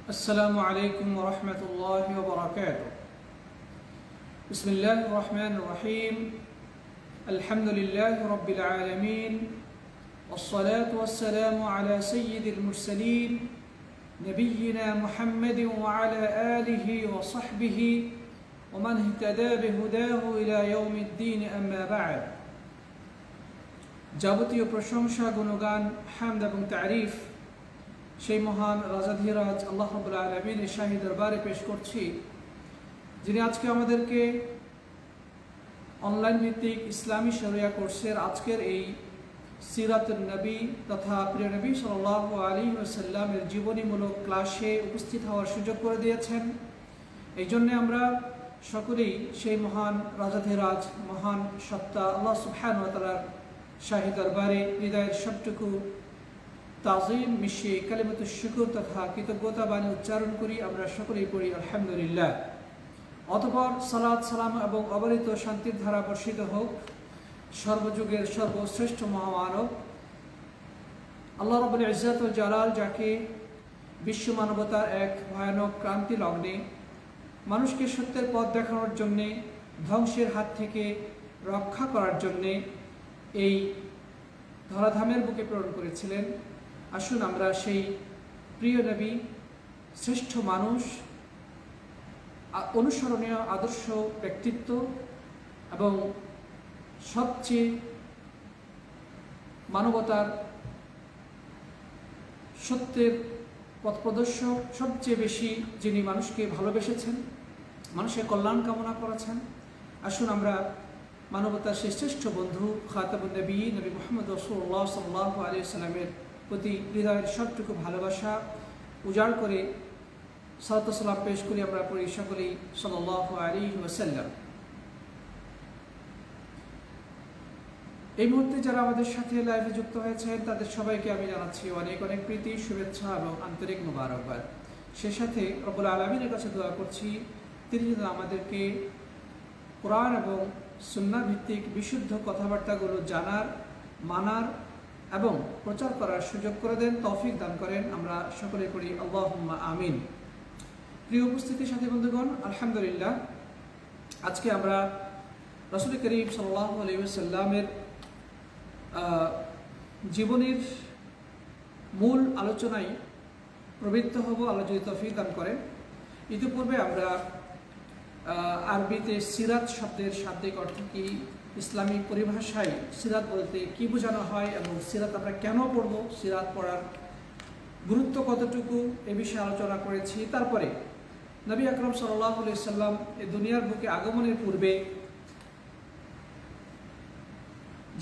السلام عليكم ورحمة الله وبركاته. بسم الله الرحمن الرحيم. الحمد لله رب العالمين، والصلاة والسلام على سيد المرسلين نبينا محمد وعلى آله وصحبه ومن اهتدى بهداه إلى يوم الدين. أما بعد. যাবতীয় প্রশংসা, গুণগান, হামদ এবং তারিফ সেই মহান রাজাধিরাজ আল্লাহ রাব্বুল আলামিনের শাহী দরবারে পেশ করছি, যিনি আজকে আমাদেরকে অনলাইন ভিত্তিক ইসলামী শরিয়া কোর্সের আজকের এই সিরাতুন নবী তথা প্রিয় নবী সাল্লাল্লাহু আলাইহি ওয়াসাল্লামের জীবনীমূলক ক্লাসে উপস্থিত হওয়ার সুযোগ করে দিয়েছেন। এই জন্যে আমরা সকলেই সেই মহান রাজাধিরাজ, মহান সত্তা আল্লাহ সুবহানাহু ওয়া তাআলার শাহী দরবারে হৃদয়ের সবটুকু তাজিম মিশিয়ে কালিমাতুশ শুকর তথা কৃতজ্ঞতা বাণী উচ্চারণ করি। আমরা সকলেই পড়ি আলহামদুলিল্লাহ। অতঃপর সালাত, সালাম এবং অবারিত শান্তির ধারা বর্ষিত হোক সর্বযুগের সর্বশ্রেষ্ঠ মহামানব আল্লাহ রাব্বুল ইজ্জত ওয়াল জালাল, যাকে বিশ্ব মানবতার এক ভয়ানক ক্রান্তি লগ্নে মানুষকে সত্যের পথ দেখানোর জন্যে, ধ্বংসের হাত থেকে রক্ষা করার জন্যে এই ধরাধামের বুকে প্রেরণ করেছিলেন। আসুন আমরা সেই প্রিয় নবী, শ্রেষ্ঠ মানুষ, অনুসরণীয় আদর্শ ব্যক্তিত্ব এবং সবচেয়ে মানবতার সত্যের পথপ্রদর্শক, সবচেয়ে বেশি যিনি মানুষকে ভালোবেসেছেন, মানুষের কল্যাণ কামনা করেছেন, আসুন আমরা মানবতার সেই শ্রেষ্ঠ বন্ধু খাতামুন নবী নবী মুহাম্মদ রাসূলুল্লাহ সাল্লাল্লাহু আলাইহি ওয়াসাল্লামের প্রতি হৃদয়ের সবটুকু ভালোবাসা উজাড় করে সালাত ও সালাম পেশ করি। আমরা পড়ি সকলেই সাল্লাল্লাহু আলাইহি ওয়াসাল্লাম। এই মুহূর্তে যারা আমাদের সাথে লাইভে যুক্ত হয়েছেন তাদের সবাইকে আমি জানাচ্ছি অনেক অনেক প্রীতি, শুভেচ্ছা এবং আন্তরিক মোবারকবাদ। সে সাথে রব্বুল আলামিনের কাছে দোয়া করছি তিনি যেন আমাদেরকে কোরআন এবং সুন্নাহ ভিত্তিক বিশুদ্ধ কথাবার্তাগুলো জানার, মানার এবং প্রচার করার সুযোগ করে দেন, তৌফিক দান করেন। আমরা সকলে পড়ি আল্লাহুম্মা আমিন। প্রিয় উপস্থিতির সাথী বন্ধুগণ, আলহামদুলিল্লাহ, আজকে আমরা রাসূল করিম সাল্লাল্লাহু আলাইহি ওয়াসাল্লামের জীবনের মূল আলোচনায় প্রবৃত্ত হব। আল্লাহ যদি তৌফিক দান করেন। ইতিপূর্বে আমরা আরবিতে সিরাত শব্দের শাব্দিক অর্থ কি, ইসলামী পরিভাষায় সিরাত বলতে কি বোঝানো হয় এবং সিরাত আমরা কেন পড়ব, সিরাত পড়ার গুরুত্ব কতটুকু, এ বিষয়ে আলোচনা করেছি। তারপরে নবী আকরাম সাল্লাল্লাহু আলাইহি ওয়াসাল্লাম এই দুনিয়ার বুকে আগমনের পূর্বে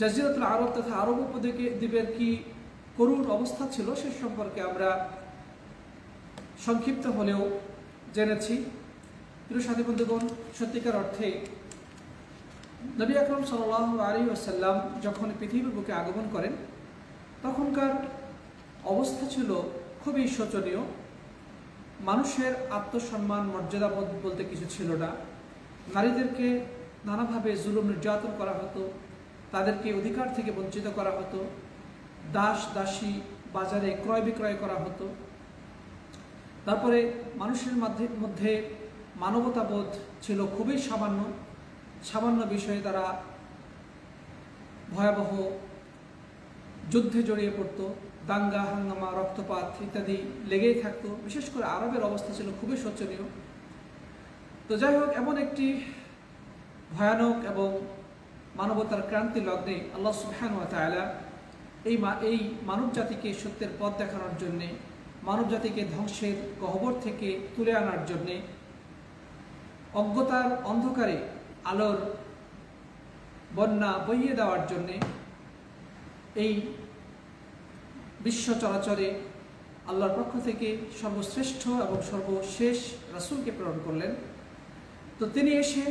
জাজিরাতুল আরব তথা আরব উপদ্বীপের কি করুণ অবস্থা ছিল সে সম্পর্কে আমরা সংক্ষিপ্ত হলেও জেনেছি। প্রিয় সাথী বন্ধুগণ, সত্যিকার অর্থে নবী আকরাম সাল্লাল্লাহু আলাইহি ওয়াসাল্লাম যখন পৃথিবীর বুকে আগমন করেন তখনকার অবস্থা ছিল খুবই শোচনীয়। মানুষের আত্মসম্মান, মর্যাদাবোধ বলতে কিছু ছিল না। নারীদেরকে নানাভাবে জুলুম নির্যাতন করা হতো, তাদেরকে অধিকার থেকে বঞ্চিত করা হতো, দাস দাসী বাজারে ক্রয় বিক্রয় করা হতো। তারপরে মানুষের মধ্যে মানবতাবোধ ছিল খুবই সামান্য বিষয়ে তারা ভয়াবহ যুদ্ধে জড়িয়ে পড়ত, দাঙ্গা হাঙ্গামা, রক্তপাত ইত্যাদি লেগেই থাকতো। বিশেষ করে আরবের অবস্থা ছিল খুবই শোচনীয়। তো যাই হোক, এমন একটি ভয়ানক এবং মানবতার ক্রান্তি লগ্নে আল্লাহ সুবহানাহু ওয়া তাআলা এই মানব জাতিকে সত্যের পথ দেখানোর জন্যে, মানব জাতিকে ধ্বংসের গহ্বর থেকে তুলে আনার জন্যে, অজ্ঞতার অন্ধকারে আলোর বন্যা বইয়ে দেওয়ার জন্যে এই বিশ্ব চরাচরে আল্লাহর পক্ষ থেকে সর্বশ্রেষ্ঠ এবং সর্বশেষ রাসূলকে প্রেরণ করলেন। তো তিনি এসে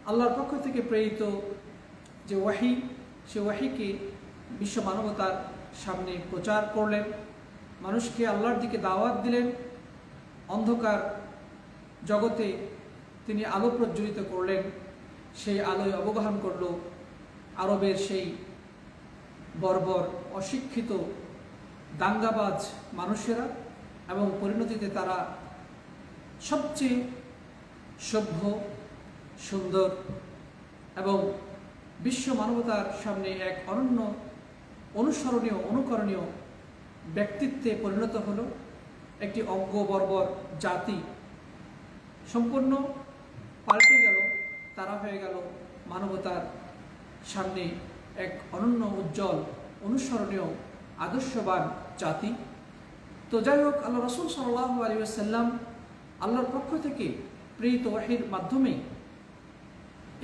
আল্লাহর পক্ষ থেকে প্রেরিত যে ওয়াহি, সে ওয়াহিকে বিশ্ব মানবতার সামনে প্রচার করলেন, মানুষকে আল্লাহর দিকে দাওয়াত দিলেন, অন্ধকার জগতে তিনি আলো প্রজ্বলিত করলেন। সেই আলোয় অবগাহন করল আরবের সেই বর্বর, অশিক্ষিত, দাঙ্গাবাজ মানুষেরা এবং পরিণতি দৃষ্টিতে তারা সবচেয়ে সভ্য, সুন্দর এবং বিশ্ব মানবতার সামনে এক অনন্য, অনুসরণীয়, অনুকরণীয় ব্যক্তিত্বে পরিণত হলো। একটি অজ্ঞ বর্বর জাতি সম্পূর্ণ পাল্টে গেল, তারা হয়ে গেল মানবতার সামনে এক অনন্য, উজ্জ্বল, অনুসরণীয়, আদর্শবান জাতি। তো যাই হোক, আল্লাহ রাসূল সাল্লাল্লাহু আলাইহি ওয়াসাল্লাম আল্লাহর পক্ষ থেকে প্রেরিত ওহীর মাধ্যমে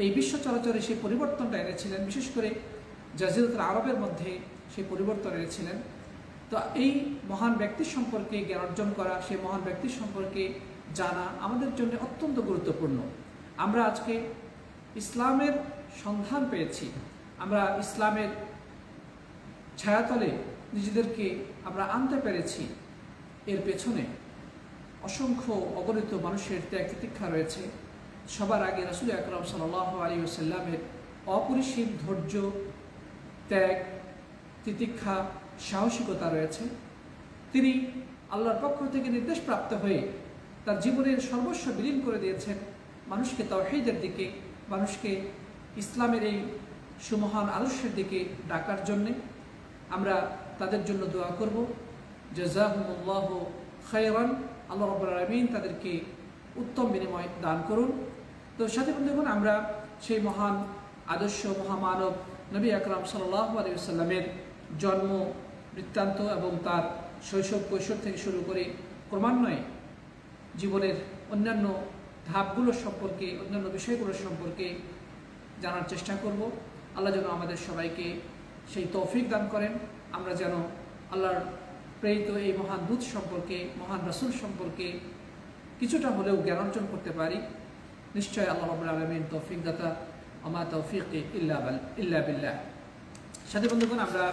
এই বিশ্ব চরাচরে সেই পরিবর্তনটা এনেছিলেন, বিশেষ করে জাজিরাতুল আরবের মধ্যে সেই পরিবর্তন এনেছিলেন। তো এই মহান ব্যক্তির সম্পর্কে জ্ঞান অর্জন করা, সেই মহান ব্যক্তির সম্পর্কে জানা আমাদের জন্য অত্যন্ত গুরুত্বপূর্ণ। আমরা আজকে ইসলামের সন্ধান পেয়েছি, আমরা ইসলামের ছায়াতলে নিজেদেরকে আমরা আনতে পেরেছি। এর পেছনে অসংখ্য অগণিত মানুষের ত্যাগ তিতিক্ষা রয়েছে। সবার আগে রাসূল আকরাম সাল্লাল্লাহু আলাইহি ওয়াসাল্লামের অপরিসীম ধৈর্য, ত্যাগ, তিতিক্ষা, সাহসিকতা রয়েছে। তিনি আল্লাহর পক্ষ থেকে নির্দেশ প্রাপ্ত হয়ে তার জীবনের সর্বস্ব বিলীন করে দিয়েছেন মানুষকে তাওহীদের দিকে, মানুষকে ইসলামের এই সুমহান আদর্শের দিকে ডাকার জন্যে। আমরা তাদের জন্য দোয়া করব, জাযাহুমুল্লাহু খায়রান, আল্লাহ রাব্বুল আলামিন তাদেরকে উত্তম বিনিময় দান করুন। তো সাথে দেখুন, আমরা সেই মহান আদর্শ, মহামানব নবী আকরাম সাল্লাল্লাহু আলাইহি ওয়াসাল্লামের জন্ম বৃত্তান্ত এবং তার শৈশব কৈশোর থেকে শুরু করে ক্রমান্বয়ে জীবনের অন্যান্য ধাপগুলো সম্পর্কে, অন্যান্য বিষয়গুলোর সম্পর্কে জানার চেষ্টা করব। আল্লাহ যেন আমাদের সবাইকে সেই তৌফিক দান করেন, আমরা যেন আল্লাহর প্রেরিত এই মহান দূত সম্পর্কে, মহান রাসূল সম্পর্কে কিছুটা হলেও জ্ঞান অর্জন করতে পারি। নিশ্চয় আল্লাহ রাব্বুল আলামিন তৌফিক দাতা, আমা তৌফিকি ইল্লা বিল্লাহ। সাথী বন্ধুগণ, আমরা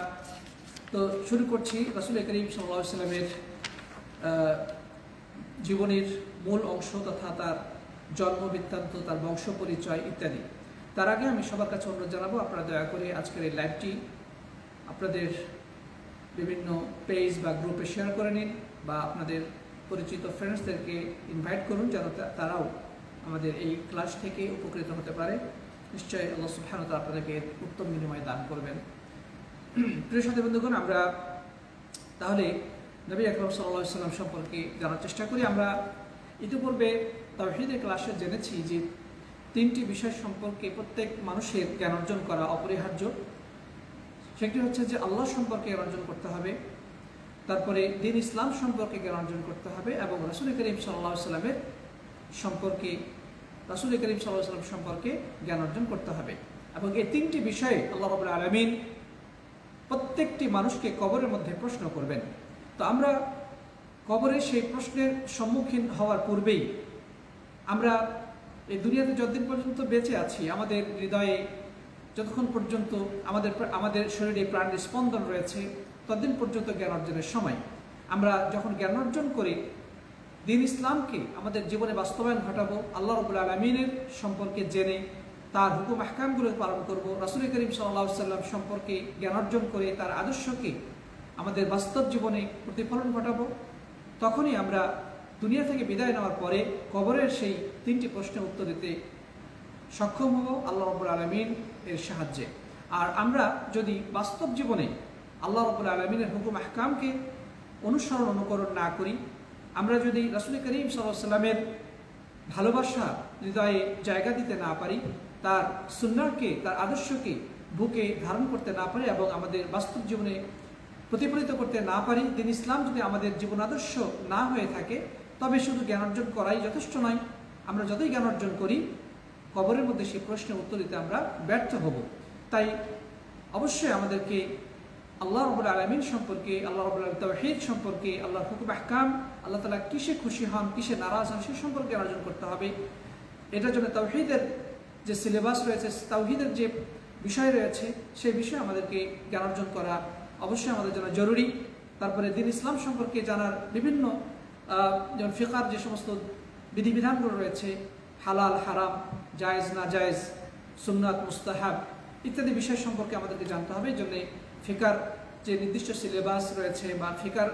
তো শুরু করছি রাসূল করিম সাল্লাল্লাহু আলাইহি ওয়াসাল্লামের জীবনের মূল অংশ তথা তার জন্ম বৃত্তান্ত, তার বংশ পরিচয় ইত্যাদি। তার আগে আমি সবার কাছে অনুরোধ জানাবো, আপনারা দয়া করে আজকের এই লাইভটি আপনাদের বিভিন্ন পেজ বা গ্রুপে শেয়ার করে নিন, বা আপনাদের পরিচিত ফ্রেন্ডসদেরকে ইনভাইট করুন, যেন তারাও আমাদের এই ক্লাস থেকে উপকৃত হতে পারে। নিশ্চয়ই আল্লাহ সুবহানাহু ওয়া তাআলা আপনাদেরকে উত্তম বিনিময় দান করবেন। প্রিয় সাথী বন্ধুগণ, আমরা তাহলে নবী আকরাম সাল্লাল্লাহু আলাইহি ওয়াসাল্লাম সম্পর্কে জানার চেষ্টা করি। আমরা ইতিপূর্বে তাওহীদের ক্লাসে জেনেছি যে তিনটি বিষয় সম্পর্কে প্রত্যেক মানুষের জ্ঞান অর্জন করা অপরিহার্য। সেটি হচ্ছে যে আল্লাহ সম্পর্কে জ্ঞান অর্জন করতে হবে, তারপরে দ্বীন ইসলাম সম্পর্কে জ্ঞান অর্জন করতে হবে, এবং রাসূল করিম সাল্লাল্লাহু আলাইহি ওয়াসাল্লামের সম্পর্কে, রাসূল করিম সাল্লাল্লাহু আলাইহি ওয়াসাল্লাম সম্পর্কে জ্ঞান অর্জন করতে হবে। এবং এই তিনটি বিষয়ে আল্লাহ রাব্বুল আলামিন প্রত্যেকটি মানুষকে কবরের মধ্যে প্রশ্ন করবেন। তো আমরা কবরের সেই প্রশ্নের সম্মুখীন হওয়ার পূর্বেই আমরা এই দুনিয়াতে যতদিন পর্যন্ত বেঁচে আছি, আমাদের হৃদয়ে যতক্ষণ পর্যন্ত আমাদের শরীরে প্রাণের স্পন্দন রয়েছে, ততদিন পর্যন্ত জ্ঞান অর্জনের সময়। আমরা যখন জ্ঞান অর্জন করে দ্বীন ইসলামকে আমাদের জীবনে বাস্তবায়ন ঘটাবো, আল্লাহ রাব্বুল আলামিনের সম্পর্কে জেনে তার হুকুম আহকামগুলো পালন করব, রাসূল করিম সাল্লাল্লাহু আলাইহি ওয়াসাল্লাম সম্পর্কে জ্ঞান অর্জন করে তার আদর্শকে আমাদের বাস্তব জীবনে প্রতিফলন ঘটাবো, তখনই আমরা দুনিয়া থেকে বিদায় নেওয়ার পরে কবরের সেই তিনটি প্রশ্নের উত্তর দিতে সক্ষম হব আল্লাহ রাব্বুল আলামিন এর সাহায্যে। আর আমরা যদি বাস্তব জীবনে আল্লাহ রাব্বুল আলামিনের হুকুম আহকামকে অনুসরণ অনুকরণ না করি, আমরা যদি রাসূল করিম সাল্লাল্লাহু আলাইহি ওয়াসাল্লামের ভালোবাসা হৃদয়ে জায়গা দিতে না পারি, তার সুন্নাহকে, তার আদর্শকে বুকে ধারণ করতে না পারি এবং আমাদের বাস্তব জীবনে প্রতিফলিত করতে না পারি, দ্বীন ইসলাম যদি আমাদের জীবন আদর্শ না হয়ে থাকে, তবে শুধু জ্ঞান অর্জন করাই যথেষ্ট নয়। আমরা যতই জ্ঞান অর্জন করি, কবরের মধ্যে সেই প্রশ্নের উত্তর দিতে আমরা ব্যর্থ হব। তাই অবশ্যই আমাদেরকে আল্লাহ রাব্বুল আলামিন সম্পর্কে, আল্লাহ রাব্বুল আলামিন তাওহীদ সম্পর্কে, আল্লাহর হুকুম আহকাম, আল্লাহ তাআলা কিসে খুশি হন, কিসে নারাজ হন, সে সম্পর্কে জ্ঞান অর্জন করতে হবে। এটার জন্য তাওহীদের যে সিলেবাস রয়েছে, তাওহীদের যে বিষয় রয়েছে, সেই বিষয়ে আমাদেরকে জ্ঞান অর্জন করা অবশ্যই আমাদের জন্য জরুরি। তারপরে দ্বীন ইসলাম সম্পর্কে জানার বিভিন্ন যেমন ফিকহার যে সমস্ত বিধিবিধানগুলো রয়েছে, হালাল হারাম, জায়েজ না জায়েজ, সুন্নাত মুস্তাহাব ইত্যাদি বিষয় সম্পর্কে আমাদেরকে জানতে হবে। এই জন্যে ফিকহার যে নির্দিষ্ট সিলেবাস রয়েছে বা ফিকার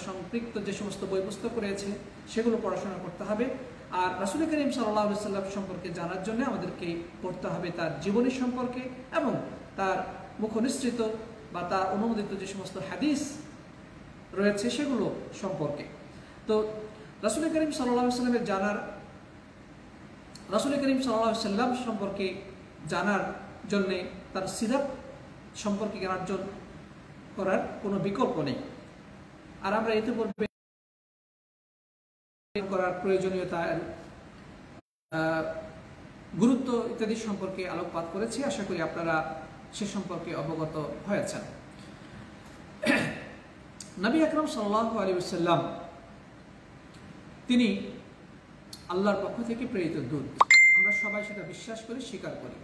সম্পৃক্ত যে সমস্ত বই পুস্তক রয়েছে সেগুলো পড়াশোনা করতে হবে। আর রাসূল করিম সাল্লাল্লাহু আলাইহি ওয়াসাল্লাম সম্পর্কে জানার জন্য আমাদেরকে পড়তে হবে তার জীবনী সম্পর্কে এবং তার মুখনিসৃত বা তার অনুমোদিত যে সমস্ত হাদিস রয়েছে সেগুলো সম্পর্কে। তো রাসূল করিম সাল্লাল্লাহু আলাইহি ওয়াসাল্লামের রাসূল করিম সাল্লাল্লাহু আলাইহি ওয়াসাল্লাম সম্পর্কে জানার জন্যে তার সিরাত সম্পর্কে জ্ঞানার্জন করার কোনো বিকল্প নেই। আর আমরা ইতিপূর্বে করার প্রয়োজনীয়তা, গুরুত্ব ইত্যাদি সম্পর্কে আলোকপাত করেছি। আশা করি আপনারা সে সম্পর্কে অবগত হয়েছেন। নবী আকরাম সাল্লাল্লাহু আলাইহি ওয়াসাল্লাম তিনি আল্লাহর পক্ষ থেকে প্রেরিত দূত। আমরা সবাই সেটা বিশ্বাস করি, স্বীকার করি।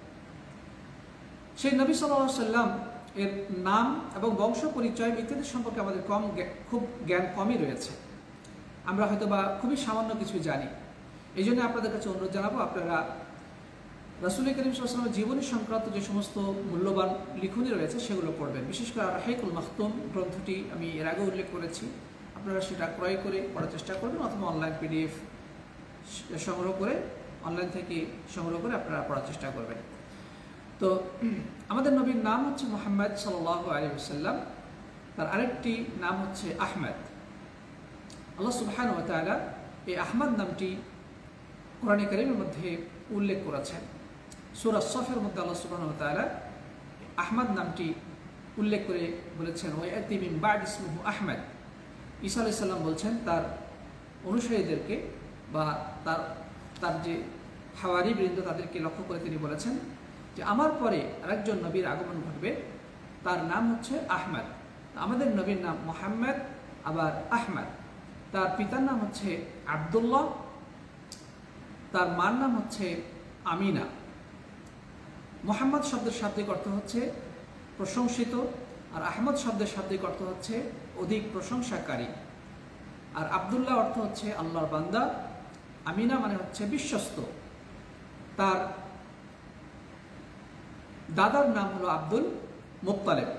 সেই নবী সাল্লাল্লাহু আলাইহি ওয়াসাল্লাম এর নাম এবং বংশ পরিচয় ইত্যাদি সম্পর্কে আমাদের খুব জ্ঞান কমই রয়েছে। আমরা হয়তো বা খুবই সামান্য কিছু জানি। এই জন্য আপনাদের কাছে অনুরোধ জানাবো, আপনারা রাসূল করিম সাল্লাল্লাহু আলাইহি ওয়াসাল্লামের জীবনী সংক্রান্ত যে সমস্ত মূল্যবান লিখনী রয়েছে সেগুলো পড়বেন। বিশেষ করে রাহিকুল মাখতুম গ্রন্থটি আমি এর আগে উল্লেখ করেছি, আপনারা সেটা ক্রয় করে পড়ার চেষ্টা করবেন অথবা অনলাইন PDF সংগ্রহ করে, অনলাইন থেকে সংগ্রহ করে আপনারা পড়ার চেষ্টা করবেন। তো আমাদের নবীর নাম হচ্ছে মুহাম্মদ সাল্লাল্লাহু আলাইহি ওয়াসাল্লাম, তার আরেকটি নাম হচ্ছে আহমদ। আল্লাহ সুবহানাহু ওয়া তাআলা এই আহমদ নামটি কোরআনে কারীমের মধ্যে উল্লেখ করেছেন। সূরা সফের মধ্যে আল্লাহ সুবহানাহু ওয়া তাআলা আহমদ নামটি উল্লেখ করে বলেছেন, ওয়ায়াতি মিন বা'দ ইসমুহু আহমদ। ঈসা আলাইহিস সালাম বলছেন তার অনুসারীদেরকে বা তার যে হাওয়ারি বৃন্দ তাদেরকে লক্ষ্য করে তিনি বলেছেন যে আমার পরে আরেকজন নবীর আগমন ঘটবে, তার নাম হচ্ছে আহমদ। আমাদের নবীর নাম মুহাম্মদ, আবার আহমদ। তার পিতার নাম হচ্ছে আব্দুল্লাহ, তার মার নাম হচ্ছে আমিনা। মুহাম্মদ শব্দের শাব্দিক অর্থ হচ্ছে প্রশংসিত, আর আহমদ শব্দের শাব্দিক অর্থ হচ্ছে অধিক প্রশংসাকারী। আর আব্দুল্লাহ অর্থ হচ্ছে আল্লাহর বান্দা, আমিনা মানে হচ্ছে বিশ্বস্ত। তার দাদার নাম হলো আব্দুল মুত্তালিব,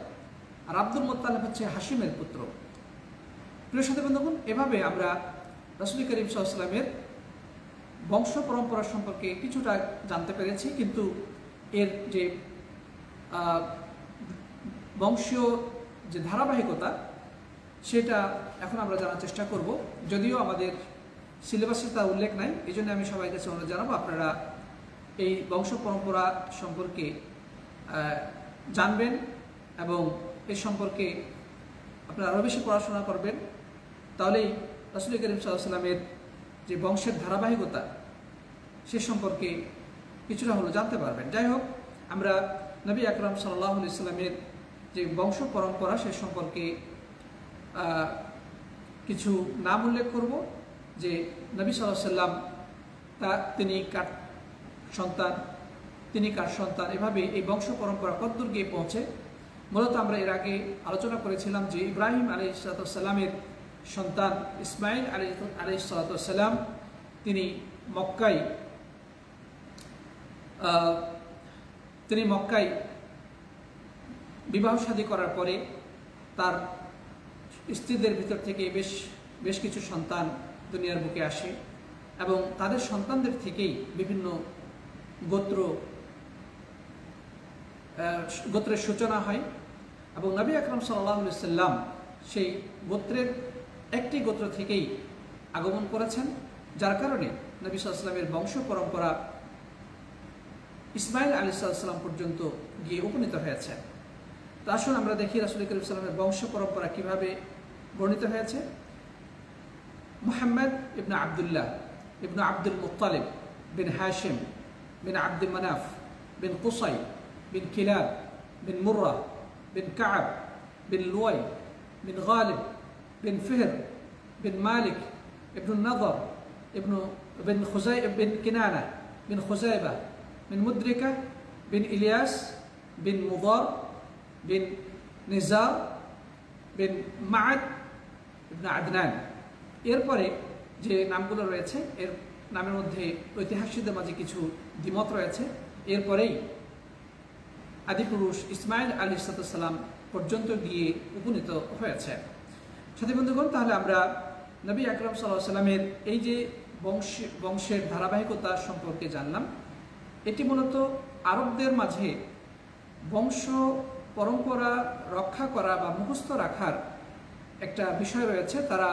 আর আব্দুল মুত্তালিব হচ্ছে হাশিমের পুত্র। প্রিয় সাথী বন্ধুগণ, এভাবে আমরা রাসূল করিম সাল্লাল্লাহু আলাইহি ওয়াসাল্লামের বংশ পরম্পরা সম্পর্কে কিছুটা জানতে পেরেছি, কিন্তু এর যে বংশীয় যে ধারাবাহিকতা সেটা এখন আমরা জানার চেষ্টা করব। যদিও আমাদের সিলেবাসে তা উল্লেখ নাই, এই জন্য আমি সবাই কাছে অনুরোধ জানাবো আপনারা এই বংশ পরম্পরা সম্পর্কে জানবেন এবং এই সম্পর্কে আপনারা আরও বেশি পড়াশোনা করবেন। তাহলেই রাসূল করিম সাল্লাল্লাহু আলাইহি ওয়াসাল্লামের যে বংশের ধারাবাহিকতা সে সম্পর্কে কিছুটা হলো জানতে পারবেন। যাই হোক, আমরা নবী আকরাম সাল্লাল্লাহু আলাইহি ওয়াসাল্লামের যে বংশ পরম্পরা সে সম্পর্কে কিছু নাম উল্লেখ করব, যে নবী সাল্লাল্লাহু আলাইহি ওয়াসাল্লাম তিনি কার সন্তান, এভাবে এই বংশ পরম্পরা কতদূর গিয়ে পৌঁছে। মূলত আমরা এর আগে আলোচনা করেছিলাম যে ইব্রাহিম আলাইহিস সালামের সন্তান ইসমাইল আলাইহিস সালাম তিনি মক্কায় বিবাহ শাদী করার পরে তার স্ত্রীদের ভিতর থেকে বেশ কিছু সন্তান দুনিয়ার বুকে আসে এবং তাদের সন্তানদের থেকেই বিভিন্ন গোত্রের সূচনা হয় এবং নবী আকরাম সাল্লাল্লাহু আলাইহি ওয়াসাল্লাম সেই গোত্রের একটি গোত্র থেকেই আগমন করেছেন, যার কারণে নবী সাল্লাল্লাহু আলাইহি ওয়াসাল্লামের বংশ পরম্পরা ইসমাইল আলাইহিস সালাম পর্যন্ত গিয়ে উপনীত হয়েছে। তো আসুন আমরা দেখি রাসূল করিম সাল্লাল্লাহু আলাইহি ওয়াসাল্লামের বংশ পরম্পরা কিভাবে বর্ণিত হয়েছে। মুহাম্মদ ইবনে আব্দুল্লাহ ইবনে আব্দুল মুত্তালিব বিন হাশিম বিন আব্দ মানাফ বিন কুসাই বিন কিলাব বিন মুররা বিন কাব বিন লুয়াই বিন গালিব বিন ফিহর বিন মালিক ইবনে নাদর বিন খুজাই বিন কিনানা বিন খুজাইবা বিন মুদ্রিকা বিন ইলিয়াস বিন মুদার বিন নিজার বিন মাআদ ইবনে আদনান। এরপরে যে নামগুলো রয়েছে এর নামের মধ্যে ঐতিহাসিকদের মাঝে কিছু দ্বিমত রয়েছে। এরপরেই আদিপুরুষ ইসমাইল আলাইহিস সালাম পর্যন্ত গিয়ে উপনীত হয়েছে। সাথী বন্ধুগণ, তাহলে আমরা নবী আকরাম সাল্লাল্লাহু আলাইহি সাল্লামের এই যে বংশের ধারাবাহিকতা সম্পর্কে জানলাম। এটি মূলত আরবদের মাঝে বংশ পরম্পরা রক্ষা করা বা মুখস্থ রাখার একটা বিষয় রয়েছে। তারা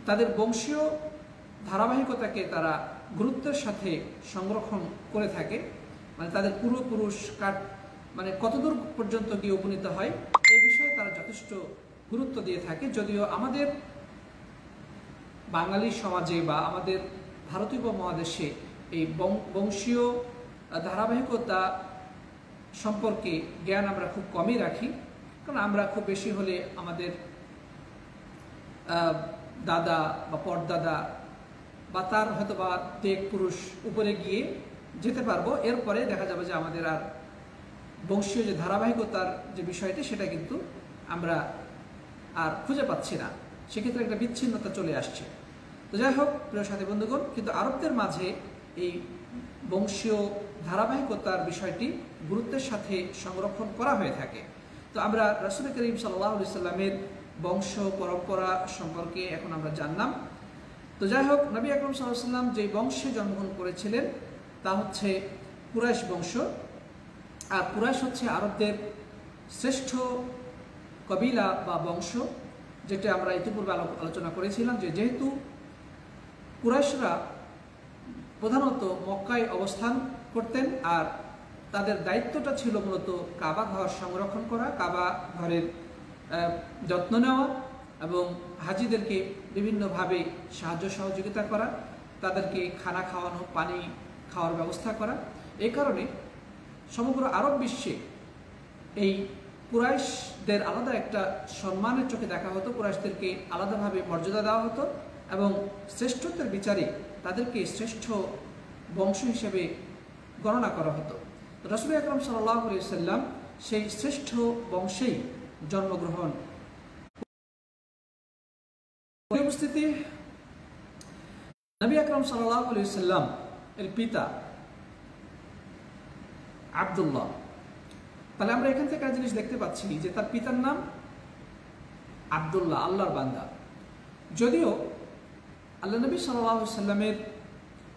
তাদের বংশীয় ধারাবাহিকতাকে তারা গুরুত্বের সাথে সংরক্ষণ করে থাকে। মানে তাদের পূর্বপুরুষ মানে কতদূর পর্যন্ত গিয়ে উপনীত হয় এই বিষয়ে তারা যথেষ্ট গুরুত্ব দিয়ে থাকে। যদিও আমাদের বাঙালি সমাজে বা আমাদের ভারতীয় উপমহাদেশে এই বংশীয় ধারাবাহিকতা সম্পর্কে জ্ঞান আমরা খুব কমই রাখি, কারণ আমরা খুব বেশি হলে আমাদের দাদা বা পরদাদা বা তার হয়তো বা দেখ পুরুষ উপরে গিয়ে যেতে পারবো, এরপরে দেখা যাবে যে আমাদের আর বংশীয় যে ধারাবাহিকতার যে বিষয়টি সেটা কিন্তু আমরা আর খুঁজে পাচ্ছি না, সেক্ষেত্রে একটা বিচ্ছিন্নতা চলে আসছে। তো যাই হোক প্রিয় সাথী বন্ধুগণ, কিন্তু আরবদের মাঝে এই বংশীয় ধারাবাহিকতার বিষয়টি গুরুত্বের সাথে সংরক্ষণ করা হয়ে থাকে। তো আমরা রাসূল করিম সাল্লাল্লাহু আলাইহি সাল্লামের বংশ পরম্পরা সম্পর্কে এখন আমরা জানলাম। তো যাই হোক, নবী আকরাম সাল্লাল্লাহু আলাইহি সাল্লাম যে বংশে জন্মগ্রহণ করেছিলেন তা হচ্ছে কুরাইশ বংশ। আর কুরাইশ হচ্ছে আরবদের শ্রেষ্ঠ কবিলা বা বংশ, যেটা আমরা ইতিপূর্বে আলোচনা করেছিলাম যে যেহেতু কুরাইশরা প্রধানত মক্কায় অবস্থান করতেন আর তাদের দায়িত্বটা ছিল মূলত কাবা ঘর সংরক্ষণ করা, কাবা ঘরের যত্ন নেওয়া এবং হাজিদেরকে বিভিন্নভাবে সাহায্য সহযোগিতা করা, তাদেরকে খানা খাওয়ানো, পানি খাওয়ার ব্যবস্থা করা। এই কারণে সমগ্র আরব বিশ্বে এই কুরাইশদের আলাদা একটা সম্মানের চোখে দেখা হতো, কুরাইশদেরকে আলাদাভাবে মর্যাদা দেওয়া হতো এবং শ্রেষ্ঠত্বের বিচারে তাদেরকে শ্রেষ্ঠ বংশ হিসেবে গণনা করা হতো। রাসূল আকরাম সাল্লাল্লাহু আলাইহি সাল্লাম সেই শ্রেষ্ঠ বংশেই জন্মগ্রহণ। উপস্থিতি, নবী আকরাম সাল্লাল্লাহু আলাইহি সাল্লাম এর পিতা আব্দুল্লাহ। তাহলে আমরা এখান থেকে একটা জিনিস দেখতে পাচ্ছি যে তার পিতার নাম আব্দুল্লাহ, আল্লাহর বান্দা। যদিও আল্লাহ নবী সাল্লাল্লাহু আলাইহি সাল্লামের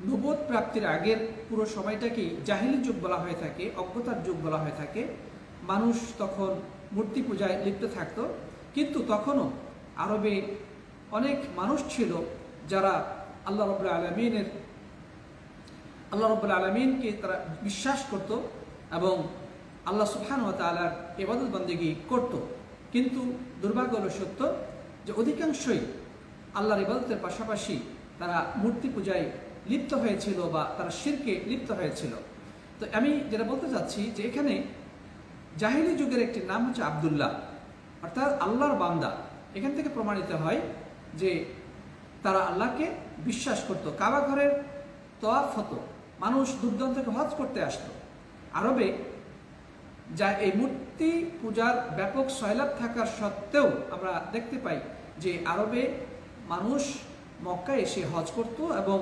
নবুয়ত প্রাপ্তির আগের পুরো সময়টাকেই জাহিলি যুগ বলা হয়ে থাকে, অজ্ঞতার যুগ বলা হয়ে থাকে। মানুষ তখন মূর্তি পূজায় লিপ্ত থাকত, কিন্তু তখনও আরবে অনেক মানুষ ছিল যারা আল্লাহ রাব্বুল আলামিনকে তারা বিশ্বাস করত এবং আল্লাহ সুবহানাহু ওয়া তাআলার ইবাদত বন্দেগী করত। কিন্তু দুর্ভাগ্য হলো সত্য যে অধিকাংশই আল্লাহর ইবাদতের পাশাপাশি তারা মূর্তি পূজায় লিপ্ত হয়েছিল বা তারা শিরকে লিপ্ত হয়েছিল। তো আমি যেটা বলতে চাচ্ছি যে এখানে জাহিলি যুগের একটি নাম হচ্ছে আব্দুল্লাহ, অর্থাৎ আল্লাহর বান্দা। এখান থেকে প্রমাণিত হয় যে তারা আল্লাহকে বিশ্বাস করত। কাবা ঘরের তওয়াফ হতো, মানুষ দূরদূরান্ত থেকে হজ করতে আসতো। আরবে যা এই মূর্তি পূজার ব্যাপক সয়লাব থাকার সত্ত্বেও আমরা দেখতে পাই যে আরবে মানুষ মক্কায় এসে হজ করত এবং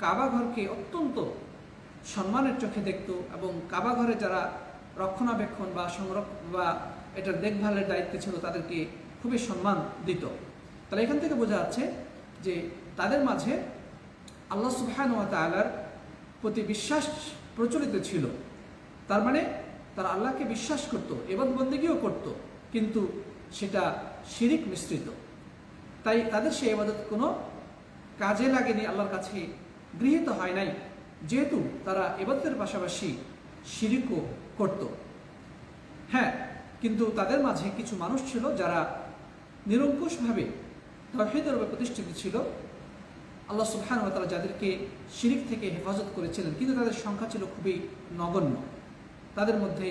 কাবা ঘরকে অত্যন্ত সম্মানের চোখে দেখত এবং কাবা ঘরে যারা রক্ষণাবেক্ষণ বা সংরক্ষণ বা এটার দেখভালের দায়িত্বে ছিল তাদেরকে খুবই সম্মান দিত। তাহলে এখান থেকে বোঝা যাচ্ছে যে তাদের মাঝে আল্লাহ সুবহানাহু ওয়া তাআলার প্রতি বিশ্বাস প্রচলিত ছিল। তার মানে তারা আল্লাহকে বিশ্বাস করত, ইবাদত বন্দেগীও করত, কিন্তু সেটা শিরিক মিশ্রিত। তাই তাদের সেই ইবাদত কোনো কাজে লাগেনি, আল্লাহর কাছে গৃহীত হয় নাই, যেহেতু তারা ইবাদতের পাশাপাশি শিরিকও করত। হ্যাঁ, কিন্তু তাদের মাঝে কিছু মানুষ ছিল যারা নিরঙ্কুশভাবে তাওহীদের উপর প্রতিষ্ঠিত ছিল। আল্লাহ সুবহানাহু ওয়া তাআলা যাদেরকে শিরিক থেকে হেফাজত করেছিলেন, কিন্তু তাদের সংখ্যা ছিল খুবই নগণ্য। তাদের মধ্যে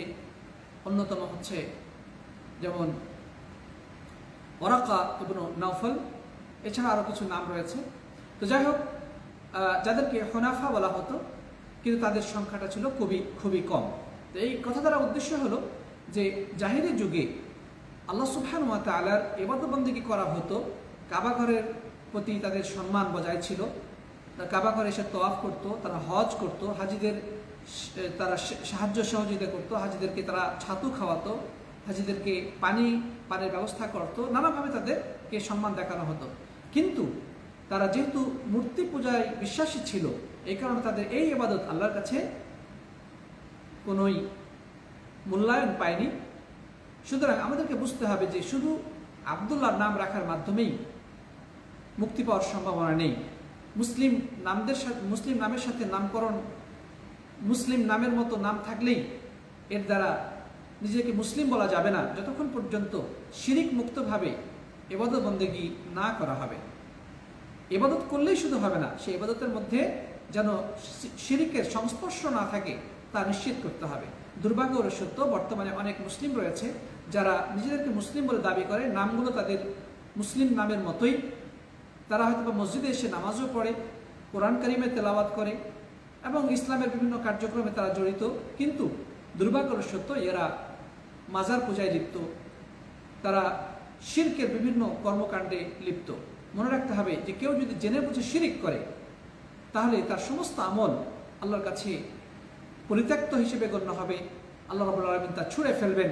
অন্যতম হচ্ছে যেমন ওয়ারাকা ইবনে নওফল, এছাড়া আরও কিছু নাম রয়েছে। তো যাই হোক, যাদেরকে হুনাফা বলা হতো, কিন্তু তাদের সংখ্যাটা ছিল খুবই কম। তো এই কথা দ্বারা উদ্দেশ্য হলো যে জাহিলি যুগে আল্লাহ সুবহানাহু ওয়া তাআলার ইবাদত বন্দেগী করা হতো, কাবা ঘরের প্রতি তাদের সম্মান বজায় ছিল, কাবা ঘরে এসে তওয়াফ করতো, তারা হজ করত, হাজিদের তারা সাহায্য সহযোগিতা করতো, হাজিদেরকে তারা ছাতু খাওয়াতো, হাজিদেরকে পানির ব্যবস্থা করতো, নানাভাবে তাদেরকে সম্মান দেখানো হতো। কিন্তু তারা যেহেতু মূর্তি পূজায় বিশ্বাসী ছিল, এই কারণে তাদের এই ইবাদত আল্লাহর কাছে কোনোই মূল্যায়ন পায়নি। সুতরাং আমাদেরকে বুঝতে হবে যে শুধু আব্দুল্লাহর নাম রাখার মাধ্যমেই মুক্তি পাওয়ার সম্ভাবনা নেই। মুসলিম নামের সাথে নামকরণ, মুসলিম নামের মতো নাম থাকলেই এর দ্বারা নিজেকে মুসলিম বলা যাবে না, যতক্ষণ পর্যন্ত শিরিক মুক্তভাবে ইবাদত বন্দেগী না করা হবে। ইবাদত করলেই শুধু হবে না, সেই ইবাদতের মধ্যে যেন শিরিকের সংস্পর্শ না থাকে তা নিশ্চিত করতে হবে। দুর্ভাগ্যের সত্য, বর্তমানে অনেক মুসলিম রয়েছে যারা নিজেদেরকে মুসলিম বলে দাবি করে, নামগুলো তাদের মুসলিম নামের মতোই। তারা হয়তো মসজিদে এসে নামাজও পড়ে, কোরআন কারিমে তেলাওয়াত করে এবং ইসলামের বিভিন্ন কার্যক্রমে তারা জড়িত, কিন্তু দুর্ভাগ্যের সত্য এরা মাজার পূজায় লিপ্ত, তারা শিরকের বিভিন্ন কর্মকাণ্ডে লিপ্ত। মনে রাখতে হবে যে কেউ যদি জেনে বুঝে শিরিক করে তাহলে তার সমস্ত আমল আল্লাহর কাছে পরিত্যক্ত হিসেবে গণ্য হবে। আল্লাহ রাব্বুল আলামিন তা ছুঁড়ে ফেলবেন,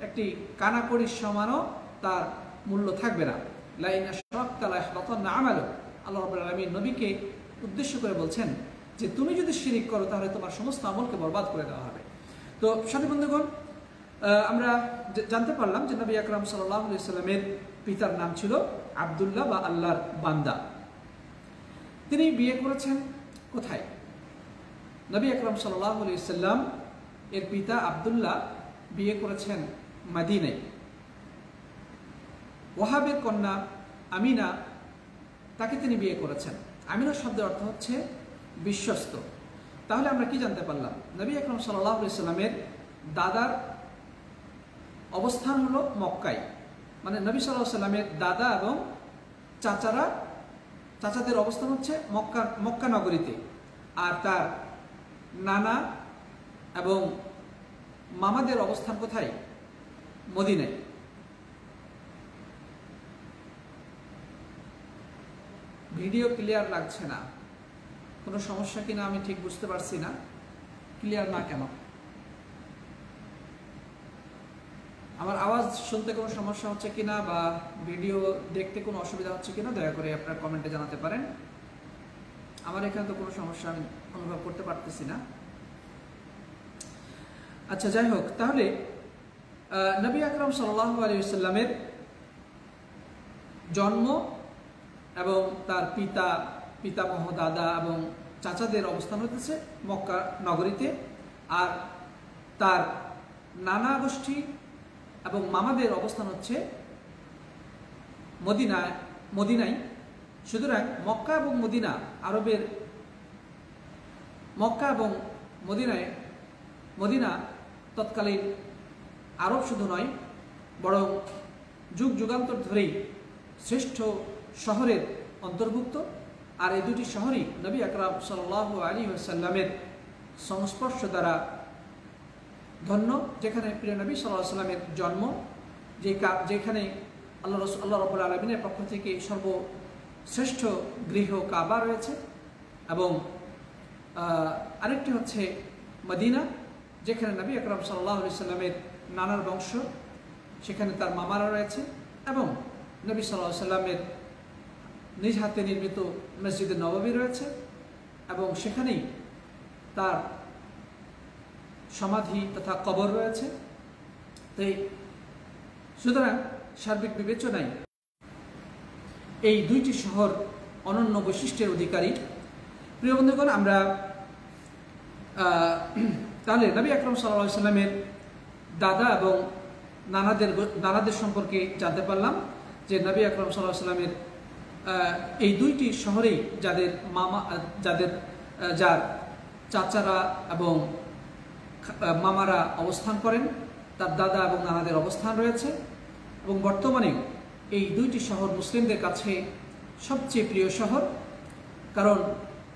একটি কানাকড়ির সমানও তার মূল্য থাকবে না। লা ইন আশরাকতা লা ইয়াহবাতান্না আমালুক। আল্লাহ রাব্বুল আলামিন নবীকে উদ্দেশ্য করে বলছেন যে তুমি যদি শিরিক করো তাহলে তোমার সমস্ত আমলকে বরবাদ করে দেওয়া হবে। তো সাথী বন্ধুগণ, আমরা জানতে পারলাম যে নবী আকরাম সাল্লাল্লাহু আলাইহি সাল্লামের পিতার নাম ছিল আব্দুল্লাহ বা আল্লাহর বান্দা। তিনি বিয়ে করেছেন কোথায়? নবী আকরাম সাল্লাল্লাহু আলাইহি সাল্লাম এর পিতা আব্দুল্লাহ বিয়ে করেছেন মদিনায়। ওয়াহাবের কন্যা আমিনা, তাকে তিনি বিয়ে করেছেন। আমিনা শব্দের অর্থ হচ্ছে বিশ্বস্ত। তাহলে আমরা কি জানতে পারলাম? নবী আকরাম সাল্লাল্লাহু আলাইহি সাল্লামের দাদার অবস্থান হলো মক্কায়, মানে নবী সাল্লাল্লাহু আলাইহি সাল্লামের দাদা এবং চাচাদের অবস্থান হচ্ছে মক্কা নগরীতে, আর তার নানা এবং মামাদের অবস্থান কোথায়? মদিনায়। ভিডিও ক্লিয়ার লাগছে না, কোনো সমস্যা কিনা আমি ঠিক বুঝতে পারছি না। ক্লিয়ার না কেন? আমার আওয়াজ শুনতে কোনো সমস্যা হচ্ছে কিনা বা ভিডিও দেখতে কোনো অসুবিধা হচ্ছে কিনা দয়া করে আপনার কমেন্টে জানাতে পারেন। আমার এখানে তো কোনো সমস্যা আমি অনুভব করতে পারতেছি না। আচ্ছা, যাই হোক, তাহলে নবী আকরাম সাল্লাল্লাহু আলাইহি ওয়াসাল্লামের জন্ম এবং তার পিতামহ, দাদা এবং চাচাদের অবস্থান হতেছে মক্কা নগরীতে, আর তার নানা গোষ্ঠী এবং মামাদের অবস্থান হচ্ছে মদিনায়। সুতরাং মক্কা এবং মদিনা আরবের, মক্কা এবং মদিনা তৎকালীন আরব শুধু নয়, বরং যুগ যুগান্তর ধরেই শ্রেষ্ঠ শহরের অন্তর্ভুক্ত। আর এই দুটি শহরই নবী আকরাম সাল্লাল্লাহু আলাইহি ওয়াসাল্লামের সংস্পর্শ দ্বারা ধন্য, যেখানে প্রিয় নবী সাল্লাল্লাহু আলাইহি ওয়াসাল্লামের জন্ম, যেখানে আল্লাহ রাব্বুল আলামিনের পক্ষ থেকে সর্বশ্রেষ্ঠ গৃহ কাবা রয়েছে, এবং আরেকটি হচ্ছে মদিনা, যেখানে নবী আকরাম সাল্লাল্লাহু আলাইহি ওয়াসাল্লামের নানার বংশ, সেখানে তার মামারা রয়েছে, এবং নবী সাল্লাল্লাহু আলাইহি ওয়াসাল্লামের নিজ হাতে নির্মিত মসজিদে নববী রয়েছে, এবং সেখানেই তার সমাধি তথা কবর রয়েছে। তাই সুতরাং সার্বিক বিবেচনায় এই দুইটি শহর অনন্য বৈশিষ্ট্যের অধিকারী। প্রিয় বন্ধুগণ, আমরা তাহলে নবী আকরাম সাল্লাল্লাহু আলাইহি ওয়াসাল্লামের দাদা এবং নানাদের সম্পর্কে জানতে পারলাম যে নবী আকরাম সাল্লাল্লাহু আলাইহি ওয়াসাল্লামের এই দুইটি শহরেই যার চাচারা এবং মামারা অবস্থান করেন, তার দাদা এবং নানাদের অবস্থান রয়েছে, এবং বর্তমানে এই দুইটি শহর মুসলিমদের কাছে সবচেয়ে প্রিয় শহর, কারণ